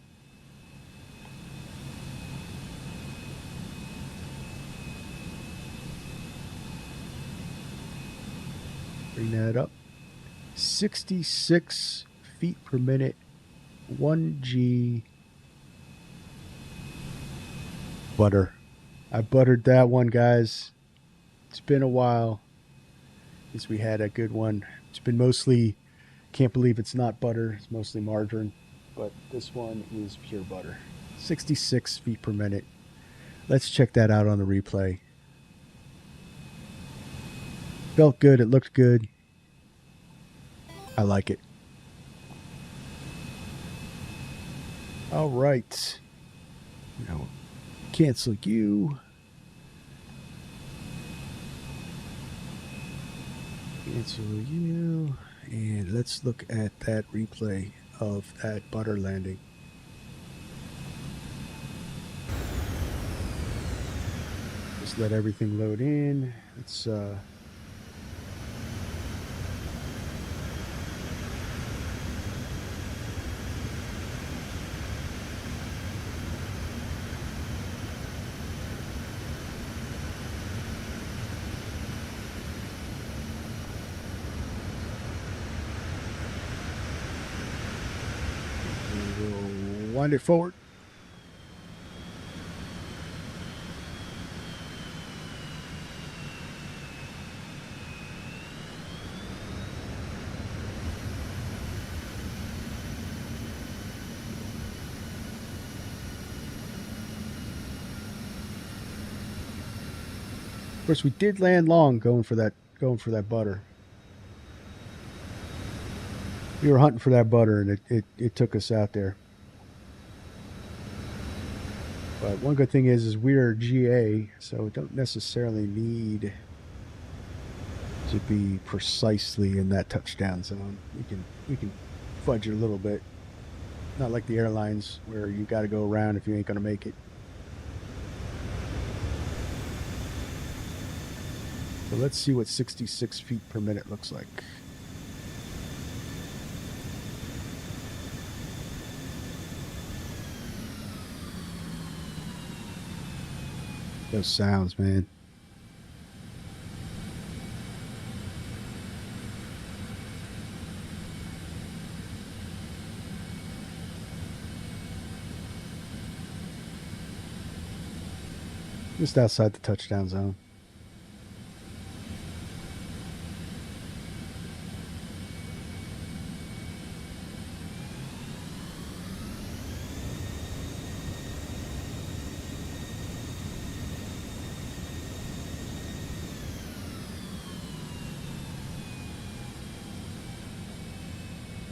Bring that up. 66 feet per minute, 1G. Butter. I buttered that one, guys. It's been a while since we had a good one. It's been mostly, can't believe it's not butter. It's mostly margarine. But this one is pure butter. 66 feet per minute. Let's check that out on the replay. Felt good. It looked good. I like it. All right. Now, cancel you. Cancel you. And let's look at that replay of that butter landing. Just let everything load in. It's Wind it forward. Of course, we did land long going for that butter. We were hunting for that butter, and it took us out there. But one good thing is we're GA, so we don't necessarily need to be precisely in that touchdown zone. We can fudge it a little bit. Not like the airlines where you got to go around if you ain't going to make it. So let's see what 66 feet per minute looks like. Those sounds, man. Just outside the touchdown zone.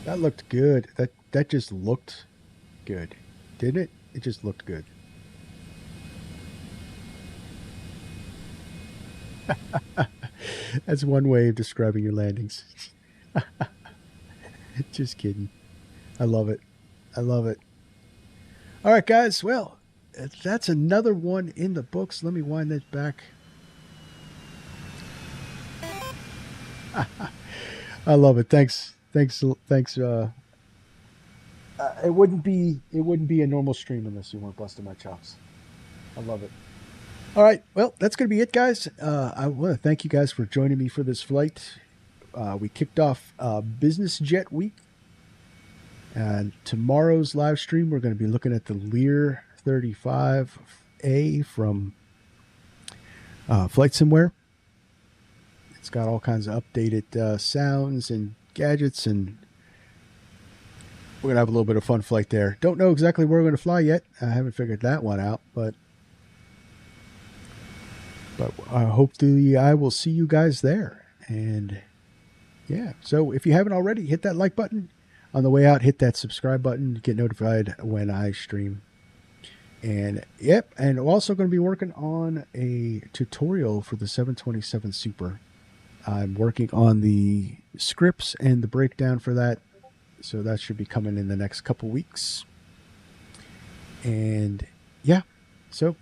That looked good. That just looked good, didn't it? It just looked good. That's one way of describing your landings. Just kidding. I love it. I love it. All right, guys. Well, that's another one in the books. Let me wind that back. I love it. Thanks. It wouldn't be a normal stream unless you weren't busting my chops. I love it. All right. Well, that's going to be it, guys. I want to thank you guys for joining me for this flight. We kicked off Business Jet Week. And tomorrow's live stream, we're going to be looking at the Lear 35A from FlightSimware. It's got all kinds of updated sounds and gadgets, and we're going to have a little bit of fun flight there. Don't know exactly where we're going to fly yet. I haven't figured that one out, but hopefully I will see you guys there. And yeah, so if you haven't already, hit that like button. On the way out, hit that subscribe button to get notified when I stream. And yep, and I'm also going to be working on a tutorial for the 727 Super. I'm working on the scripts and the breakdown for that. So that should be coming in the next couple weeks. And yeah, so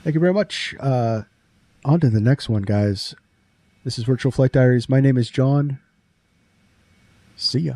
thank you very much. On to the next one, guys. This is Virtual Flight Diaries. My name is John. See ya.